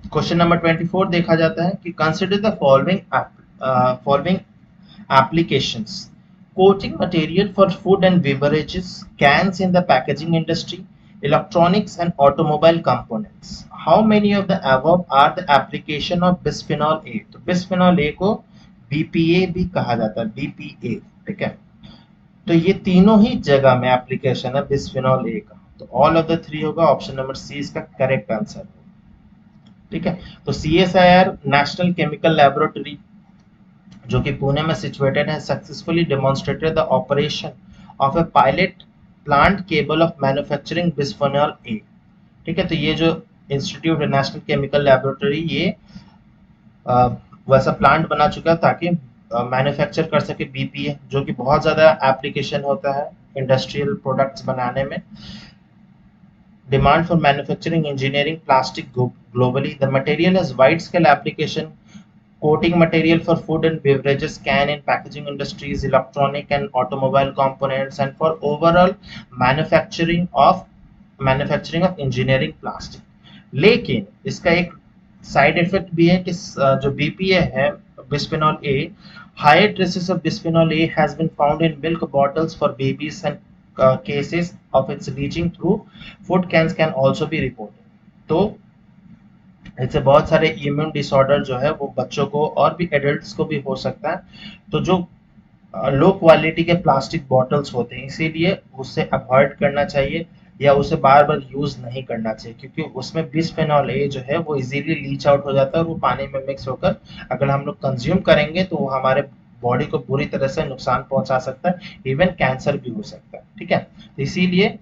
क्वेश्चन नंबर 24 देखा जाता है कि consider the following applications: coating material for food and beverages, cans in the packaging industry, electronics and automobile components. How many of the above are the application of bisphenol A? तो bisphenol A को BPA भी कहा जाता है, BPA। ठीक है, तो ये तीनों ही जगह में एप्लीकेशन है बिस्फेनॉल ए का। तो ऑल ऑफ द थ्री होगा। ऑप्शन नंबर सी इसका करेक्ट आंसर होगा। ठीक है, तो CSIR नेशनल केमिकल लैबोरेटरी जो कि पुणे में सिचुएटेड है, successfully demonstrated the operation of A pilot plant cable of manufacturing bisphenol A. ठीक है, तो ये जो इंस्टीट्यूट है नेशनल केमिकल लैबोरेटरी, ये वैसा प्लांट बना चुका है ताकि मैन्युफैक्चर कर सके BPA, जो कि बहुत ज़्यादा एप्लीकेशन होता है इंडस्ट्रियल प्रोडक्ट्स बनाने में। Demand for manufacturing engineering plastic globally. The material has wide scale application. Coating material for food and beverages, can in packaging industries, electronic and automobile components, and for overall manufacturing of engineering plastic। लेकिन इसका एक साइड इफेक्ट भी है कि जो बीपीए है, bisphenol A, higher traces of bisphenol A has been found in milk bottles for babies and cases of its leaching through food cans can also be reported. तो ऐसे बहुत सारे इम्यून डिसऑर्डर जो है वो बच्चों को और भी एडल्ट्स को भी हो सकता है। तो जो लो क्वालिटी के प्लास्टिक बॉटल्स होते हैं इसीलिए उससे अवॉइड करना चाहिए या उसे बार बार यूज नहीं करना चाहिए, क्योंकि उसमें बिस्फेनॉल ए जो है वो इजीली लीच आउट हो जाता है और वो पानी में मिक्स होकर अगर हम लोग कंज्यूम करेंगे तो वो हमारे बॉडी को बुरी तरह से नुकसान पहुंचा सकता है, इवन कैंसर भी हो सकता है। ठीक है, तो इसीलिए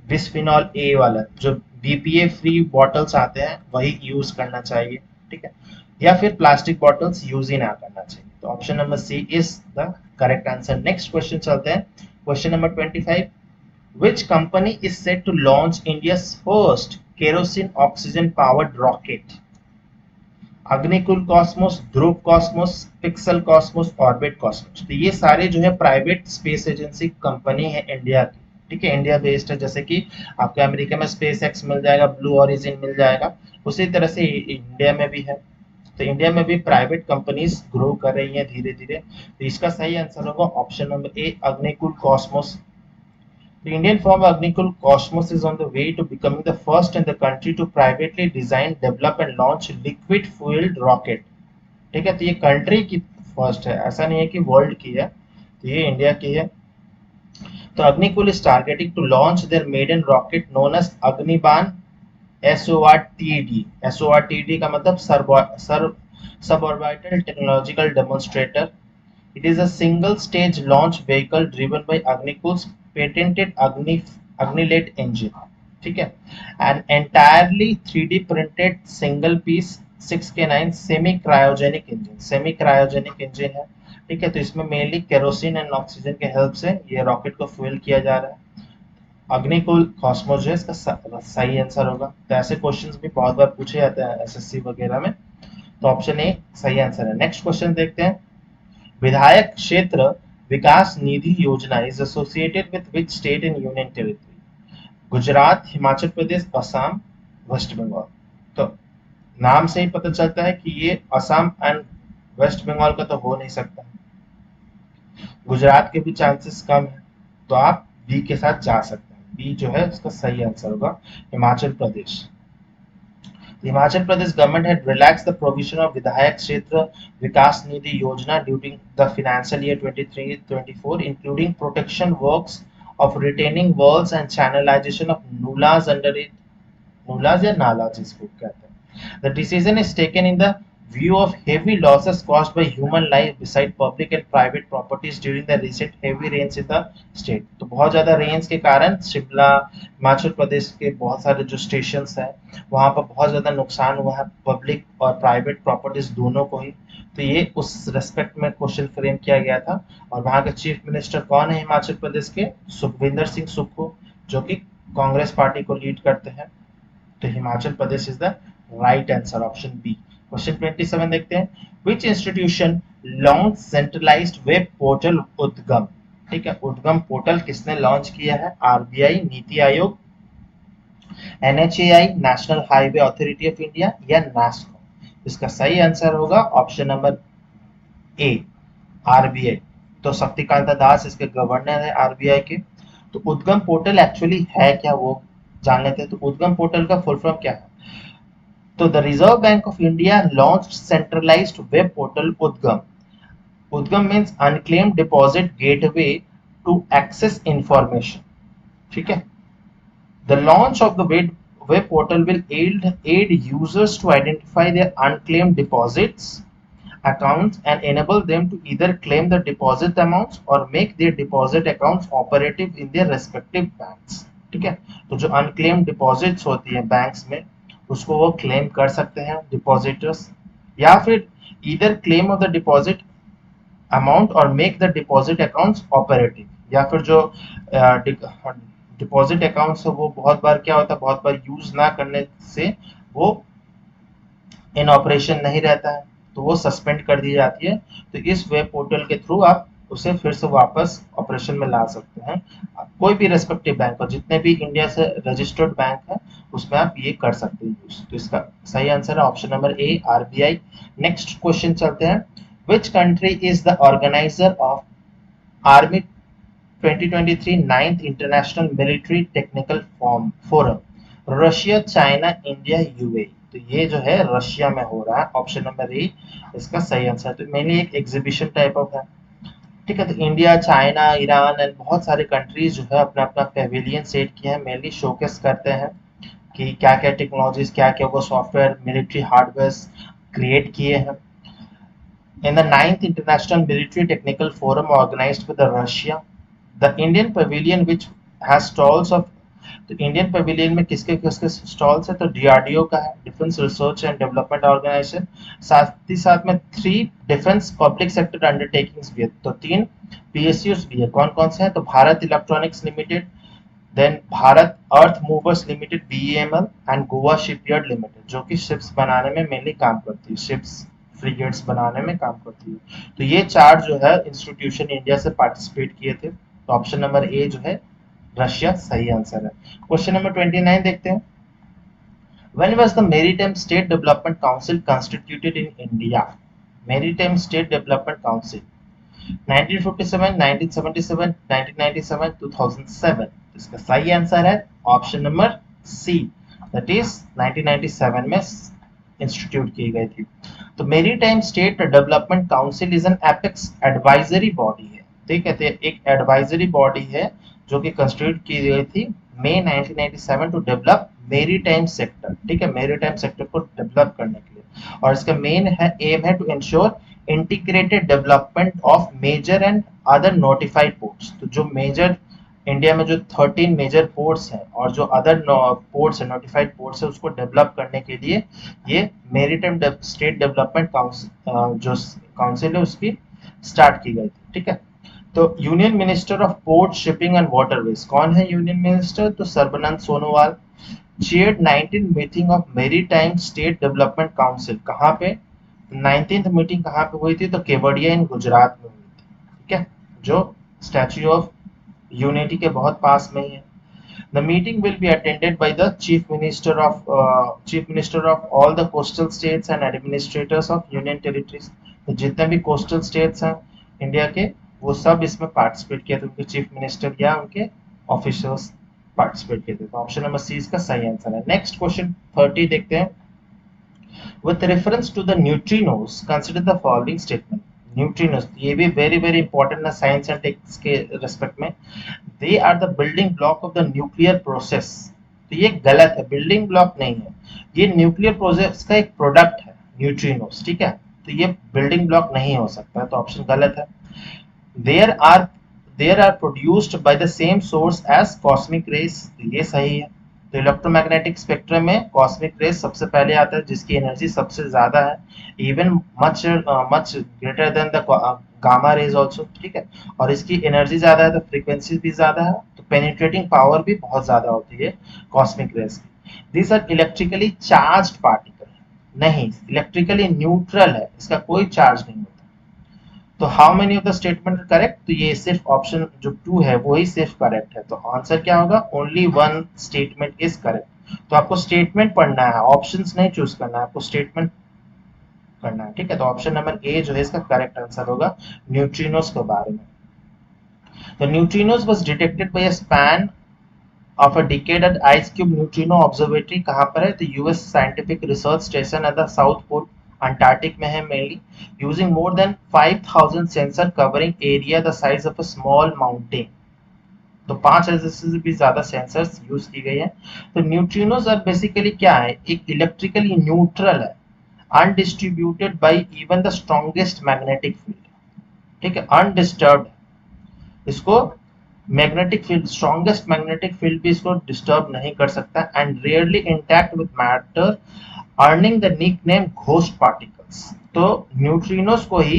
बिस्फिनॉल ए वाला जो बीपीए फ्री बॉटल्स आते हैं वही यूज करना चाहिए। ठीक है, या फिर प्लास्टिक बॉटल्स यूज ही ना करना चाहिए। तो option number C is the correct answer. Next question चलते हैं, question number 25। Which company is set to launch India's first kerosene oxygen powered rocket? Agnikul Cosmos, Dhruv Cosmos, Pixel Cosmos, Orbit Cosmos. तो ये सारे जो है प्राइवेट स्पेस एजेंसी कंपनी है इंडिया की। ठीक है, इंडिया बेस्ड है, जैसे कि आपको अमेरिका में स्पेस एक्स मिल जाएगा, ब्लू ओरिजिन मिल जाएगा, उसी तरह से इंडिया में भी है। तो इंडिया में भी प्राइवेट कंपनीज ग्रो कर रही हैं धीरे धीरे। तो इसका सही आंसर होगा option number A, Agnikul Cosmos. The Indian firm Agnikul Cosmos is on the way to becoming the first in the country to privately design, develop and launch liquid fueled rocket. ठीक है, तो ये कंट्री की फर्स्ट है, ऐसा नहीं है कि वर्ल्ड की है, तो ये इंडिया की है। तो Agnikul is targeting to launch their maiden rocket known as Agniban SORTD। SORTD का मतलब suborbital technological demonstrator। It is a single-stage launch vehicle driven by Agnikul's patented Agnilet engine. ठीक है, an entirely 3D printed single-piece 6K9 semi-cryogenic engine। semi-cryogenic engine है। ठीक है, तो इसमें मेनली केरोसिन एंड ऑक्सीजन के हेल्प से ये रॉकेट को फ्यूल किया जा रहा है। अग्निकुल कॉस्मोस जो है इसका सही आंसर होगा। तो ऐसे क्वेश्चंस भी बहुत बार पूछे जाते हैं एसएससी वगैरह में, तो ऑप्शन ए सही आंसर है। नेक्स्ट क्वेश्चन देखते हैं, विधायक क्षेत्र Vikas Nidhi Yojana is associated with which state in union territory? Gujarat, Himachal Pradesh, Assam, West Bengal. तो नाम से ही पता चलता है कि ये असम एंड वेस्ट बंगाल का तो हो नहीं सकता, गुजरात के भी चांसेस कम है, तो आप बी के साथ जा सकते हैं। बी जो है उसका सही आंसर होगा Himachal Pradesh. Himachal Pradesh government had relaxed the provision of Vidhayak Kshetra Vikas Nidhi Yojana during the financial year 23-24, including protection works of retaining walls and channelization of nulas under it. Nulas या नाला जिसको कहते हैं। The decision is taken in the view of heavy losses caused by human life beside public and private properties during the recent heavy rains in the state। तो बहुत ज़्यादा रेन्स के कारण शिमला, हिमाचल प्रदेश के बहुत सारे जो स्टेशंस हैं वहाँ पर बहुत ज़्यादा नुकसान हुआ है पब्लिक और प्राइवेट प्रॉपर्टीज दोनों को ही। तो ये उस रेस्पेक्ट में क्वेश्चन फ्रेम किया गया था। और वहाँ के चीफ मिनिस्टर कौन है हिमाचल प्रदेश के? सुखविंदर सिंह सुक्खू, जो कि कांग्रेस पार्टी को लीड करते हैं। तो Himachal Pradesh is the right answer, option B. Question 27 देखते हैं, which institution launch centralised web portal UDGAM? ठीक है, उद्गम पोर्टल किसने लॉन्च किया है? RBI, NITI Aayog, NHAI, national highway authority of India या नास्को? इसका सही आंसर होगा ऑप्शन नंबर ए, आरबीआई। तो शक्तिकांता दास इसके गवर्नर है आरबीआई के। तो उद्गम पोर्टल एक्चुअली है क्या वो जान लेते हैं। तो उद्गम पोर्टल का फुल फॉर्म क्या है? तो the Reserve Bank of India launched centralised web portal UDGAM. UDGAM means unclaimed deposit gateway to access information. ठीक है, the launch of the web portal will aid users to identify their unclaimed deposits accounts and enable them to either claim the deposit amounts or make their deposit accounts operative in their respective banks। ठीक है, तो जो unclaimed deposits होती है बैंक्स में उसको वो क्लेम कर सकते हैं डिपॉजिटर्स, या फिर either claim of the deposit amount और make the deposit accounts operative, या फिर जो डिपॉजिट अकाउंट्स है वो बहुत बार क्या होता है, बहुत बार यूज ना करने से वो इन ऑपरेशन नहीं रहता है, तो वो सस्पेंड कर दी जाती है। तो इस वेब पोर्टल के थ्रू आप उसे फिर से वापस ऑपरेशन में ला सकते हैं। कोई भी रेस्पेक्टिव बैंक हो, जितने भी इंडिया से रजिस्टर्ड बैंक है उसमें आप ये कर सकते हैं यूज। तो इसका सही आंसर है ऑप्शन नंबर ए, आरबीआई। नेक्स्ट क्वेश्चन चलते हैं। Which country is the organiser of army 2023 ninth international military technical forum? Russia, China, India, UAE. तो ये जो है रशिया में हो रहा है, ऑप्शन नंबर ए इसका सही आंसर। तो मेनली एक एग्जीबिशन टाइप ऑफ है, ठीक है। तो इंडिया, चाइना, ईरान एंड बहुत सारे कंट्रीज जो है अपना अपना पेविलियन सेट किए हैं, मेनली शोकेस करते हैं कि क्या क्या टेक्नोलॉजीज, क्या क्या वो सॉफ्टवेयर, मिलिट्री हार्डवेयर क्रिएट किए हैं। In the ninth International Military Technical Forum organized by the Russia, the Indian Pavilion which has stalls of, तो इंडियन पवेलियन में किसके किसके स्टॉल्स है? तो डीआरडीओ का है, Defence Research and Development Organisation. साथ ही साथ में 3 डिफेंस पब्लिक सेक्टर अंडरटेकिंग्स भी है, तो 3 पीएसयूज भी है। कौन कौन से हैं? तो Bharat Electronics Limited, then Bharat Earth Movers Limited BEML and Goa Shipyard Limited, जो कि शिप्स बनाने में मेनली काम करती है, शिप्स फ्रिगेट्स बनाने में काम करती है। तो ये 4 जो है इंस्टीट्यूशन इंडिया से पार्टिसिपेट किए थे। तो ऑप्शन नंबर ए जो है रशिया सही आंसर है। क्वेश्चन नंबर 29 देखते हैं। When was the Maritime State Development Council constituted in India? Maritime State Development Council 1957, 1977, 1997, 2007। इसका सही आंसर है option number C, that is 1997 में इंस्टीट्यूट की गई थी। तो Maritime State Development Council is an apex advisory body है, ठीक है। तो एक एडवाइजरी बॉडी है जो कि कंस्टिट्यूट की गई थी मई 1997 टू डेवलप मेरीटाइम सेक्टर, ठीक है, मेरीटाइम सेक्टर को डेवलप करने के लिए। और इसका मेन है एम है to ensure integrated development of major and other notified ports. तो जो मेजर इंडिया में जो 13 मेजर पोर्ट्स हैं और जो अदर पोर्ट्स है, नोटिफाइड पोर्ट्स है, उसको डेवलप करने के लिए ये मेरीटाइम स्टेट डेवलपमेंट काउंसिल जो काउंसिल है उसकी स्टार्ट की गई थी, ठीक है। तो union minister of port, shipping and waterways कौन है यूनियन मिनिस्टर? तो Sarbananda Sonowal. Chaired 19th meeting of maritime State Development council, कहाँ पे? 19th मीटिंग कहाँ पे हुई थी? तो केवड़िया इन गुजरात में हुई थी, ठीक है, जो स्टैच्यू ऑफ यूनिटी के बहुत पास में ही है। The meeting will be attended by the Chief Minister of all the coastal states and administrators of Union Territories। तो जितने भी कोस्टल स्टेट्स हैं इंडिया के, वो सब इसमें पार्टिसिपेट किए थे, उनके चीफ मिनिस्टर या उनके ऑफिसर्स पार्टिसिपेट किए थे। तो ऑप्शन नंबर सी इसका सही आंसर है। नेक्स्ट क्वेश्चन 30 देखते हैं। With reference to the neutrinos, consider the following statement. Neutrinos, ये भी very very important है साइंस एंड टेक्स के रेस्पेक्ट में। They are the building block of the nuclear process। तो ये गलत है, बिल्डिंग ब्लॉक नहीं है, ये न्यूक्लियर प्रोसेस का एक प्रोडक्ट है न्यूट्रिनोस, ठीक है। तो ये बिल्डिंग ब्लॉक नहीं हो सकता, तो ऑप्शन गलत है। There are there are produced by the same source as cosmic rays, तो ये सही है। तो इलेक्ट्रोमैग्नेटिक स्पेक्ट्रम में कॉस्मिक रेज सबसे पहले आता है, जिसकी एनर्जी सबसे ज्यादा है, even much much greater than the gamma rays also, ठीक है। और इसकी एनर्जी ज्यादा है तो फ्रीक्वेंसी भी ज्यादा है, तो पेनिट्रेटिंग पावर भी बहुत ज्यादा होती है कॉस्मिक रेज की। This are electrically charged particle, नहीं, इलेक्ट्रिकली न्यूट्रल है, इसका कोई चार्ज नहीं होता। तो how many of the statement correct? तो ये सिर्फ ऑप्शन जो 2 है वो ही सिर्फ करेक्ट है। तो आंसर क्या होगा? Only one statement is correct. तो आपको स्टेटमेंट पढ़ना है, ऑप्शंस नहीं चूज करना है, आपको स्टेटमेंट करना है, ठीक है। तो ऑप्शन नंबर ए जो है इसका करेक्ट आंसर होगा न्यूट्रिनोस के बारे में। तो neutrinos was detected by a span of a decade at IceCube Neutrino Observatory, कहाँ पर है? तो US scientific research station at the south Pole, Antarctic में है mainly, using more than 5000 sensor covering area the size of a small mountain. तो 5000 से भी ज्यादा सेंसर्स यूज की गई है। तो न्यूट्रिनोज आर बेसिकली क्या है? एक इलेक्ट्रिकली न्यूट्रल है, undistributed by even the strongest magnetic field, ठीक है, अनडिस्टर्ब्ड। इसको magnetic field, strongest magnetic field भी इसको डिस्टर्ब नहीं कर सकता, and rarely interact with matter, earning the nickname ghost particles. तो न्यूट्रिनोस को ही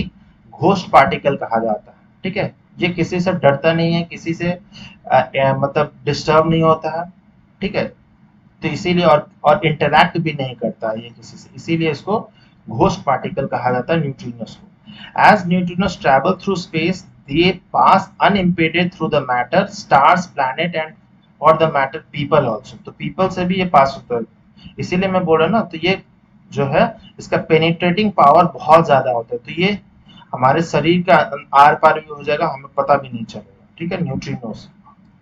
घोस्ट पार्टिकल कहा जाता है, ठीक है। ये किसी से डरता नहीं है, किसी से मतलब डिस्टर्ब नहीं होता है, ठीक है। तो इसीलिए और इंटरैक्ट भी नहीं करता है ये किसी से, इसीलिए इसको घोस्ट पार्टिकल कहा जाता है न्यूट्रिनोस को। As neutrinos travel through space, they pass unimpeded through the matter, stars, planet and और द मैटर पीपल ऑल्सो, तो पीपल से भी ये पास होता है, इसीलिए मैं बोल रहा ना, तो ये जो है इसका पेनिट्रेटिंग पावर बहुत ज्यादा होता है, तो ये हमारे शरीर का आर पार भी हो जाएगा, हमें पता भी नहीं चलेगा। ठीक है, न्यूट्रिनोस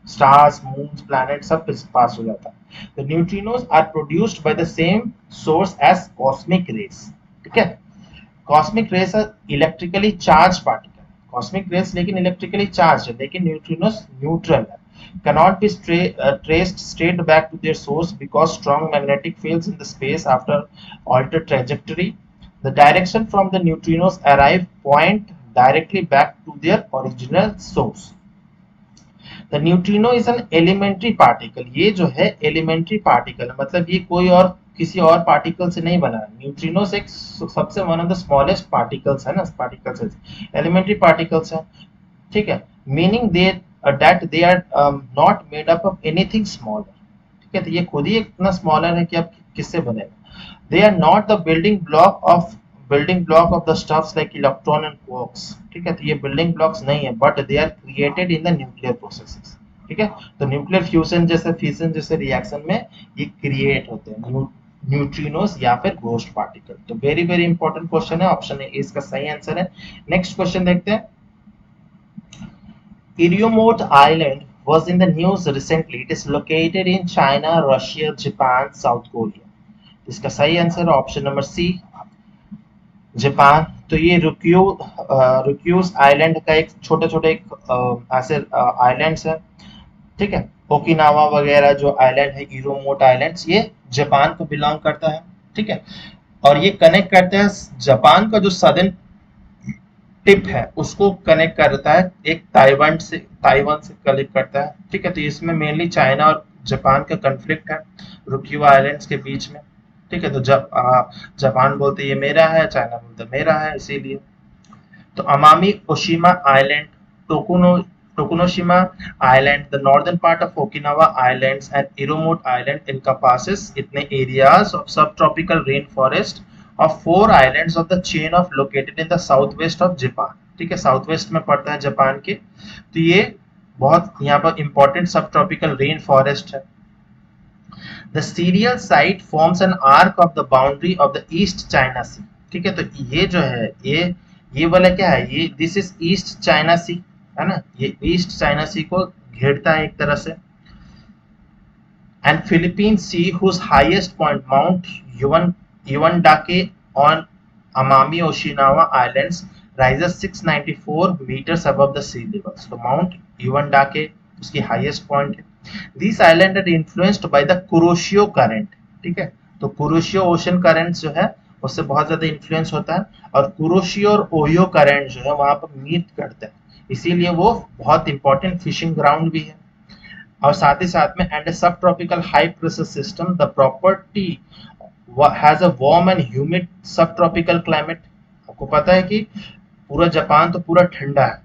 स्टार्स मून्स प्लैनेट सब पास हो जाता है। तो neutrinos are produced by the same source as cosmic rays. ठीक है, cosmic rays electrically charge particle, cosmic rays लेकिन इलेक्ट्रिकली चार्ज है, लेकिन न्यूट्रिनोस न्यूट्रल है, cannot be traced straight back to their source because strong magnetic fields in the space after altered trajectory. The direction from the neutrinos arrive point directly back to their original source. The neutrino is an elementary particle. ये जो है elementary particle, मतलब ये कोई और किसी और पार्टिकल से नहीं बना है। न्यूट्रिनोस एक सबसे one of the smallest particles है ना, पार्टिकल्स एलिमेंट्री पार्टिकल्स है। ठीक है, meaning they that they are not made up of anything smaller। ठीक है, तो ये खुद ही इतना स्मॉलर है कि अब किससे बनेगा। they are not the building block of the stuffs like electron and quarks। ठीक है, तो ये बिल्डिंग ब्लॉक्स नहीं है, but they are created in the nuclear processes. ठीक है, तो न्यूक्लियर फ्यूजन जैसे फिशन जैसे रिएक्शन में ये क्रिएट होते हैं न्यूट्रिनोस या फिर घोस्ट पार्टिकल। तो वेरी वेरी इंपॉर्टेंट क्वेश्चन है, ऑप्शन ए इसका सही आंसर है। नेक्स्ट क्वेश्चन देखते हैं। Iriomote Island was in the news recently. It is located in China, Russia, Japan, South Korea। इसका सही answer option number C, Japan. तो ये रुक्यूज आइलैंड का एक छोटे छोटे ऐसे आइलैंड्स है। ठीक है, ओकिनावा वगैरह जो आइलैंड है, इरोमोट आइलैंड्स, ये जापान को बिलोंग करता है। ठीक है, और ये कनेक्ट करते हैं जापान का जो सदर्न टिप है उसको कनेक्ट करता है एक ताइवान से कनेक्ट करता है। ठीक है, तो इसमें मेनली चाइना और जापान का कन्फ्लिक्ट है रुक्यू आइलैंड्स के बीच में। ठीक है, तो जब जापान बोलते ये मेरा है, चाइना बोलते मेरा है, इसीलिए। तो Amami Oshima island, Tokuno Tokunoshima island, the northern part of Okinawa islands and Iriomote island encompasses इतने areas of subtropical rain forest of four islands of the chain of located in the southwest of Japan। ठीक है, साउथ वेस्ट में पड़ता है जापान के। तो ये बहुत यहाँ पर इंपॉर्टेंट सब ट्रॉपिकल रेन फॉरेस्ट है। The serial site forms an arc of the boundary of the East China Sea। ठीक है, तो ये जो है ये वाला क्या है, ये दिस इज ईस्ट चाइना सी है ना, ये ईस्ट चाइना सी को घेरता है एक तरह से। And Philippine Sea whose highest point Mount Yuandake on Amami Oshinawa Islands rises 694 meters above the sea level। So Mount Yuandake उसकी highest point है। These islands are influenced by the Kuroshio current। ठीक है, तो कुरोशियो ओशन करंट जो है उससे बहुत ज्यादा इन्फ्लुएंस होता है, और कुरोशियो और ओयो करंट जो है वहां पर मीट करते हैं, इसीलिए वो बहुत इंपॉर्टेंट फिशिंग ग्राउंड भी है। और साथ ही साथ में एंड सब tropical high pressure system, the property has a warm and humid subtropical climate। आपको पता है कि पूरा जापान तो पूरा ठंडा है,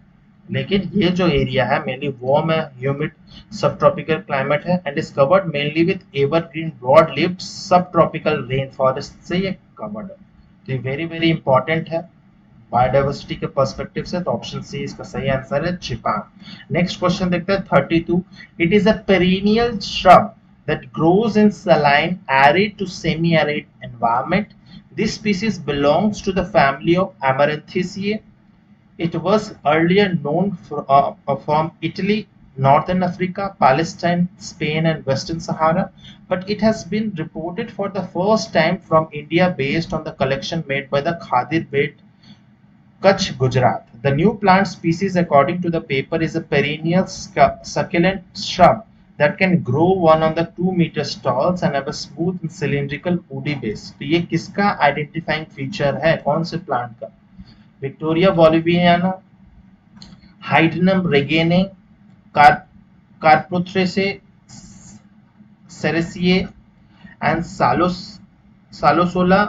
लेकिन ये जो एरिया है मेनली वार्म है, ह्यूमिड सब ट्रॉपिकल क्लाइमेट है, and is covered mainly with evergreen broad leaved subtropical rain forest से ये कवर्ड है। तो ये वेरी वेरी इंपॉर्टेंट है बायोडाइवर्सिटी के पर्सपेक्टिव से, तो ऑप्शन सी इसका सही आंसर है, जापान। नेक्स्ट क्वेश्चन देखते हैं 32। It is a perennial shrub that grows in saline, arid to semi-arid environment. This species belongs to the family of Amaranthaceae। It was earlier known from Italy, Northern Africa, Palestine, Spain, and Western Sahara, but it has been reported for the first time from India based on the collection made by the Khadir Bed, Kutch, Gujarat। The new plant species, according to the paper, is a perennial succulent shrub that can grow 1 on the 2 meters tall and have a smooth and cylindrical woody base। तो ये किसका आइडेंटिफाइंग फीचर है, कौन से प्लांट का? Victoria boliviana, hydrinum regene, carpothrese cerecie and salsola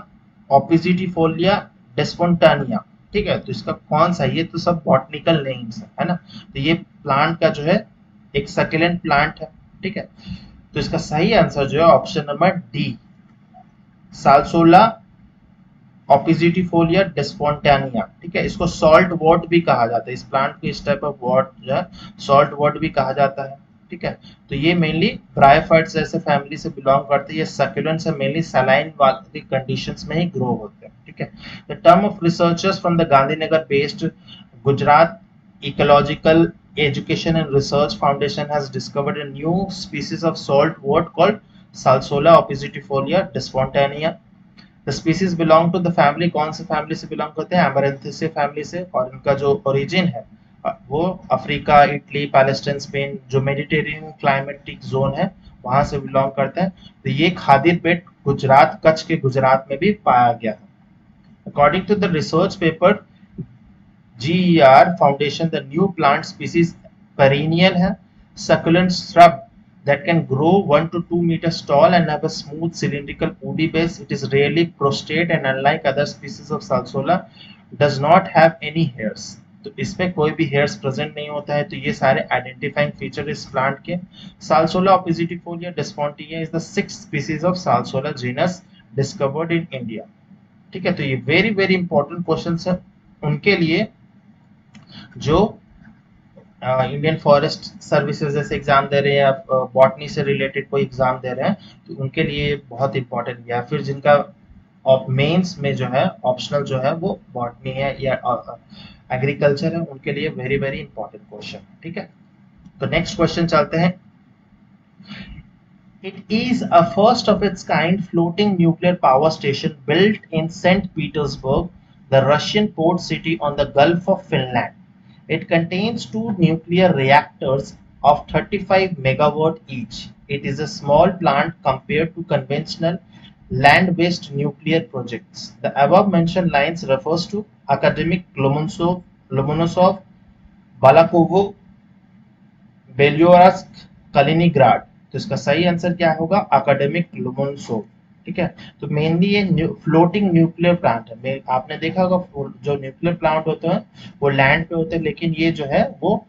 oppositifolia desfontainia. ठीक है, तो इसका कौन सा, ये तो सब बॉटनिकल नेम्स है ना। तो ये प्लांट का जो है एक सकुलेंट प्लांट है। ठीक है, तो इसका सही आंसर जो है ऑप्शन नंबर डी, सालसोला ऑपिजिटिफोलिया डेस्पोंटानिया। ठीक है, इसको सॉल्ट वॉट भी कहा जाता है, इस प्लांट को इस टाइप ऑफ वॉट जो है सॉल्ट वॉट भी कहा जाता है। ठीक है। तो ये मेनली ब्रायोफाइट्स जैसे फैमिली से बिलोंग करते हैं। ये सक्यूलेंट्स है, मेनली सलाइन वाली कंडीशंस में ही ग्रो होते हैं, ठीक है। The term of researchers from the Gandhinagar based Gujarat Ecological Education and Research Foundation has discovered a new species of saltwort called salsola oppositifolia desfontainia. The species belong to the family, कौन से फैमिली से बिलोंग करते हैं? एमरैंथेसी फैमिली से। और इनका जो ओरिजिन है वो अफ्रीका, इटली, पैलेस्टाइन, स्पेन, जो मेडिटेरियन क्लाइमेटिक जोन है वहां से बिलोंग करते हैं। तो ये खादिर पेट गुजरात, कच्छ के गुजरात में भी पाया गया है। According to the research paper GER Foundation, the new plant species perennial है, succulent shrub that can grow 1 to 2 meters tall and have a smooth cylindrical woody base. It is rarely prostrate and unlike other species of Salsola does not have any hairs. तो इसमें कोई भी हेयर्स प्रेजेंट नहीं होता है। तो ये सारे आइडेंटिफाइंग फीचर इस प्लांट के। Salsola oppositifolia desfontainia is the 6th species of salsola genus discovered in India, ठीक है। तो ये वेरी वेरी इंपॉर्टेंट क्वेश्चंस है उनके लिए जो इंडियन फॉरेस्ट सर्विसेज जैसे एग्जाम दे रहे हैं या बॉटनी से रिलेटेड कोई एग्जाम दे रहे हैं, तो उनके लिए बहुत इंपॉर्टेंट है। या फिर जिनका मेंस में जो है ऑप्शनल जो है वो बॉटनी है या एग्रीकल्चर है, उनके लिए वेरी वेरी इंपॉर्टेंट क्वेश्चन, ठीक है। तो नेक्स्ट क्वेश्चन चलते हैं। It is a first of its kind floating nuclear power station built in St. Petersburg, the Russian port city on the Gulf of Finland. It contains two nuclear reactors of 35 megawatt each. It is a small plant compared to conventional land-based nuclear projects. The above-mentioned lines refers to academic Lomonosov, Balakovo, Belyorask, Kaliningrad। तो इसका सही आंसर क्या होगा? एकेडमिक लोमोनसोव, ठीक है। तो मेनली ये फ्लोटिंग न्यूक्लियर प्लांट है। आपने देखा होगा जो न्यूक्लियर प्लांट होते हैं वो लैंड पे होते हैं, लेकिन ये जो है वो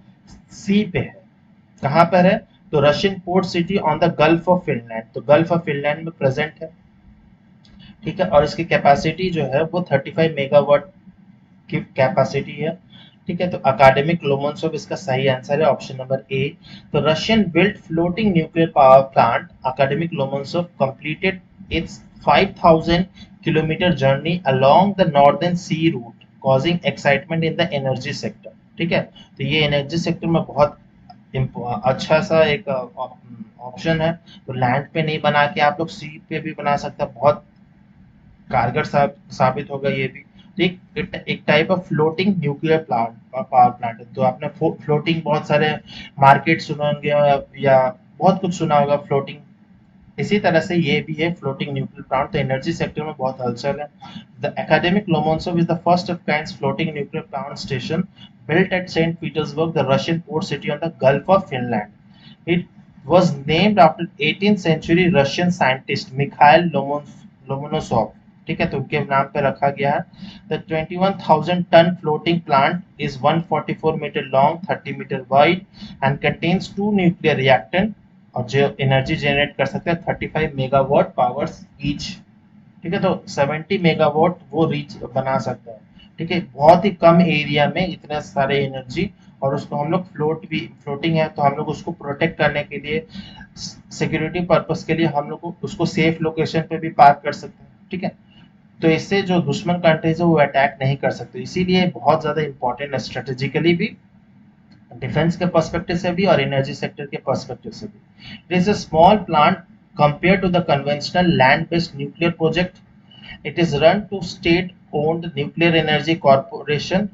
सी पे है। कहाँ पर है? तो Russian port city on the gulf of Finland. तो गल्फ ऑफ फिनलैंड में प्रेजेंट है, ठीक है। और इसकी कैपेसिटी जो है वो 35 मेगावाट की कैपेसिटी है, ठीक है। तो अकाडेमिक लोमोनसोव इसका सही आंसर है, ऑप्शन नंबर ए। तो Russian built floating nuclear power plant Akademik Lomonosov completed its 5000 kilometre journey along the northern sea route causing excitement in the energy sector, ठीक है। तो ये एनर्जी सेक्टर में बहुत अच्छा सा एक ऑप्शन है। तो लैंड पे नहीं बना के आप लोग सी पे भी बना सकते हैं, बहुत कारगर साबित होगा ये भी। तो एक type of floating nuclear plant power plant है। तो आपने फ्लोटिंग बहुत सारे मार्केट सुने होंगे या बहुत कुछ सुना होगा फ्लोटिंग, इसी तरह से ये भी है फ्लोटिंग न्यूक्लियर प्लांट। तो एनर्जी सेक्टर में बहुत हलचल है। The Akademik Lomonosov is the first of kind floating nuclear plant station built at St. Petersburg, the Russian port city on the Gulf of Finland. It was named after 18th century Russian scientist Mikhail Lomonosov, ठीक है। तो उनके नाम पे रखा गया है। The 21,000 ton floating plant is 144 meter long, 30 meter wide and contains two nuclear reactors और जो एनर्जी जनरेट कर सकते हैं 35 मेगावाट पावर्स ईच, ठीक है। तो 70 मेगावाट वो रीच बना सकते हैं, ठीक है। बहुत ही कम एरिया में इतने सारे एनर्जी, और उसको हम लोग फ्लोटिंग है तो हम लोग उसको प्रोटेक्ट करने के लिए सिक्योरिटी पर्पस के लिए हम लोग उसको सेफ लोकेशन पे भी पार्क कर सकते हैं, ठीक है। तो इससे जो दुश्मन कंट्रीज है वो अटैक नहीं कर सकते, इसीलिए बहुत ज्यादा इंपॉर्टेंट है स्ट्रेटेजिकली भी, डिफेंस के पर्सपेक्टिव से भी और एनर्जी सेक्टर के पर्सपेक्टिव से भी। It is a small plant compare to the conventional land based nuclear project. It is run to state owned nuclear energy corporation,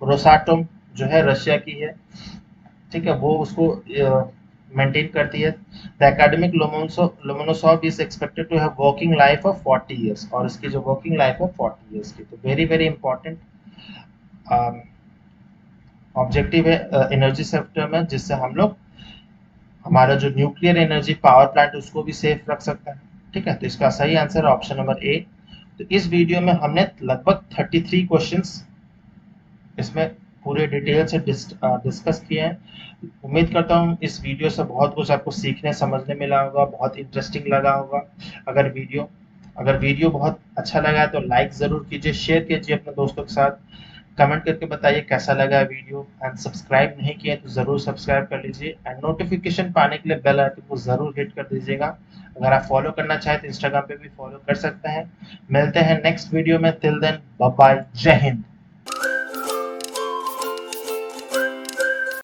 Rosatom जो है रशिया की है, ठीक है, वो उसको मेंटेन करती है। The Akademik Lomonosov is expected to have working life of 40 years, और इसकी जो वर्किंग लाइफ है 40 इयर्स की। तो वेरी वेरी इंपॉर्टेंट ऑब्जेक्टिव है एनर्जी सेक्टर में, जिससे हम लोग हमारा जो न्यूक्लियर एनर्जी पावर प्लांट उसको भी सेफ रख सकते हैं, ठीक है। तो इसका सही आंसर ऑप्शन नंबर ए। तो इस वीडियो में हमने लगभग 33 क्वेश्चंस इसमें पूरे डिटेल से डिस्कस किए हैं। उम्मीद करता हूँ इस वीडियो से बहुत कुछ आपको सीखने समझने मिला होगा, बहुत इंटरेस्टिंग लगा होगा। अगर वीडियो बहुत अच्छा लगा है तो लाइक ज़रूर कीजिए, शेयर कीजिए अपने दोस्तों के साथ। कमेंट करके बताइए कैसा लगा वीडियो, एंड सब्सक्राइब नहीं किया तो ज़रूर सब्सक्राइब कर लीजिए एंड नोटिफिकेशन पाने के लिए बेल आइकन को ज़रूर हिट कर दीजिएगा। अगर आप फॉलो करना चाहें तो इंस्टाग्राम पे भी फॉलो कर सकते हैं। मिलते हैं नेक्स्ट वीडियो में, टिल देन बाय बाय, जय हिंद।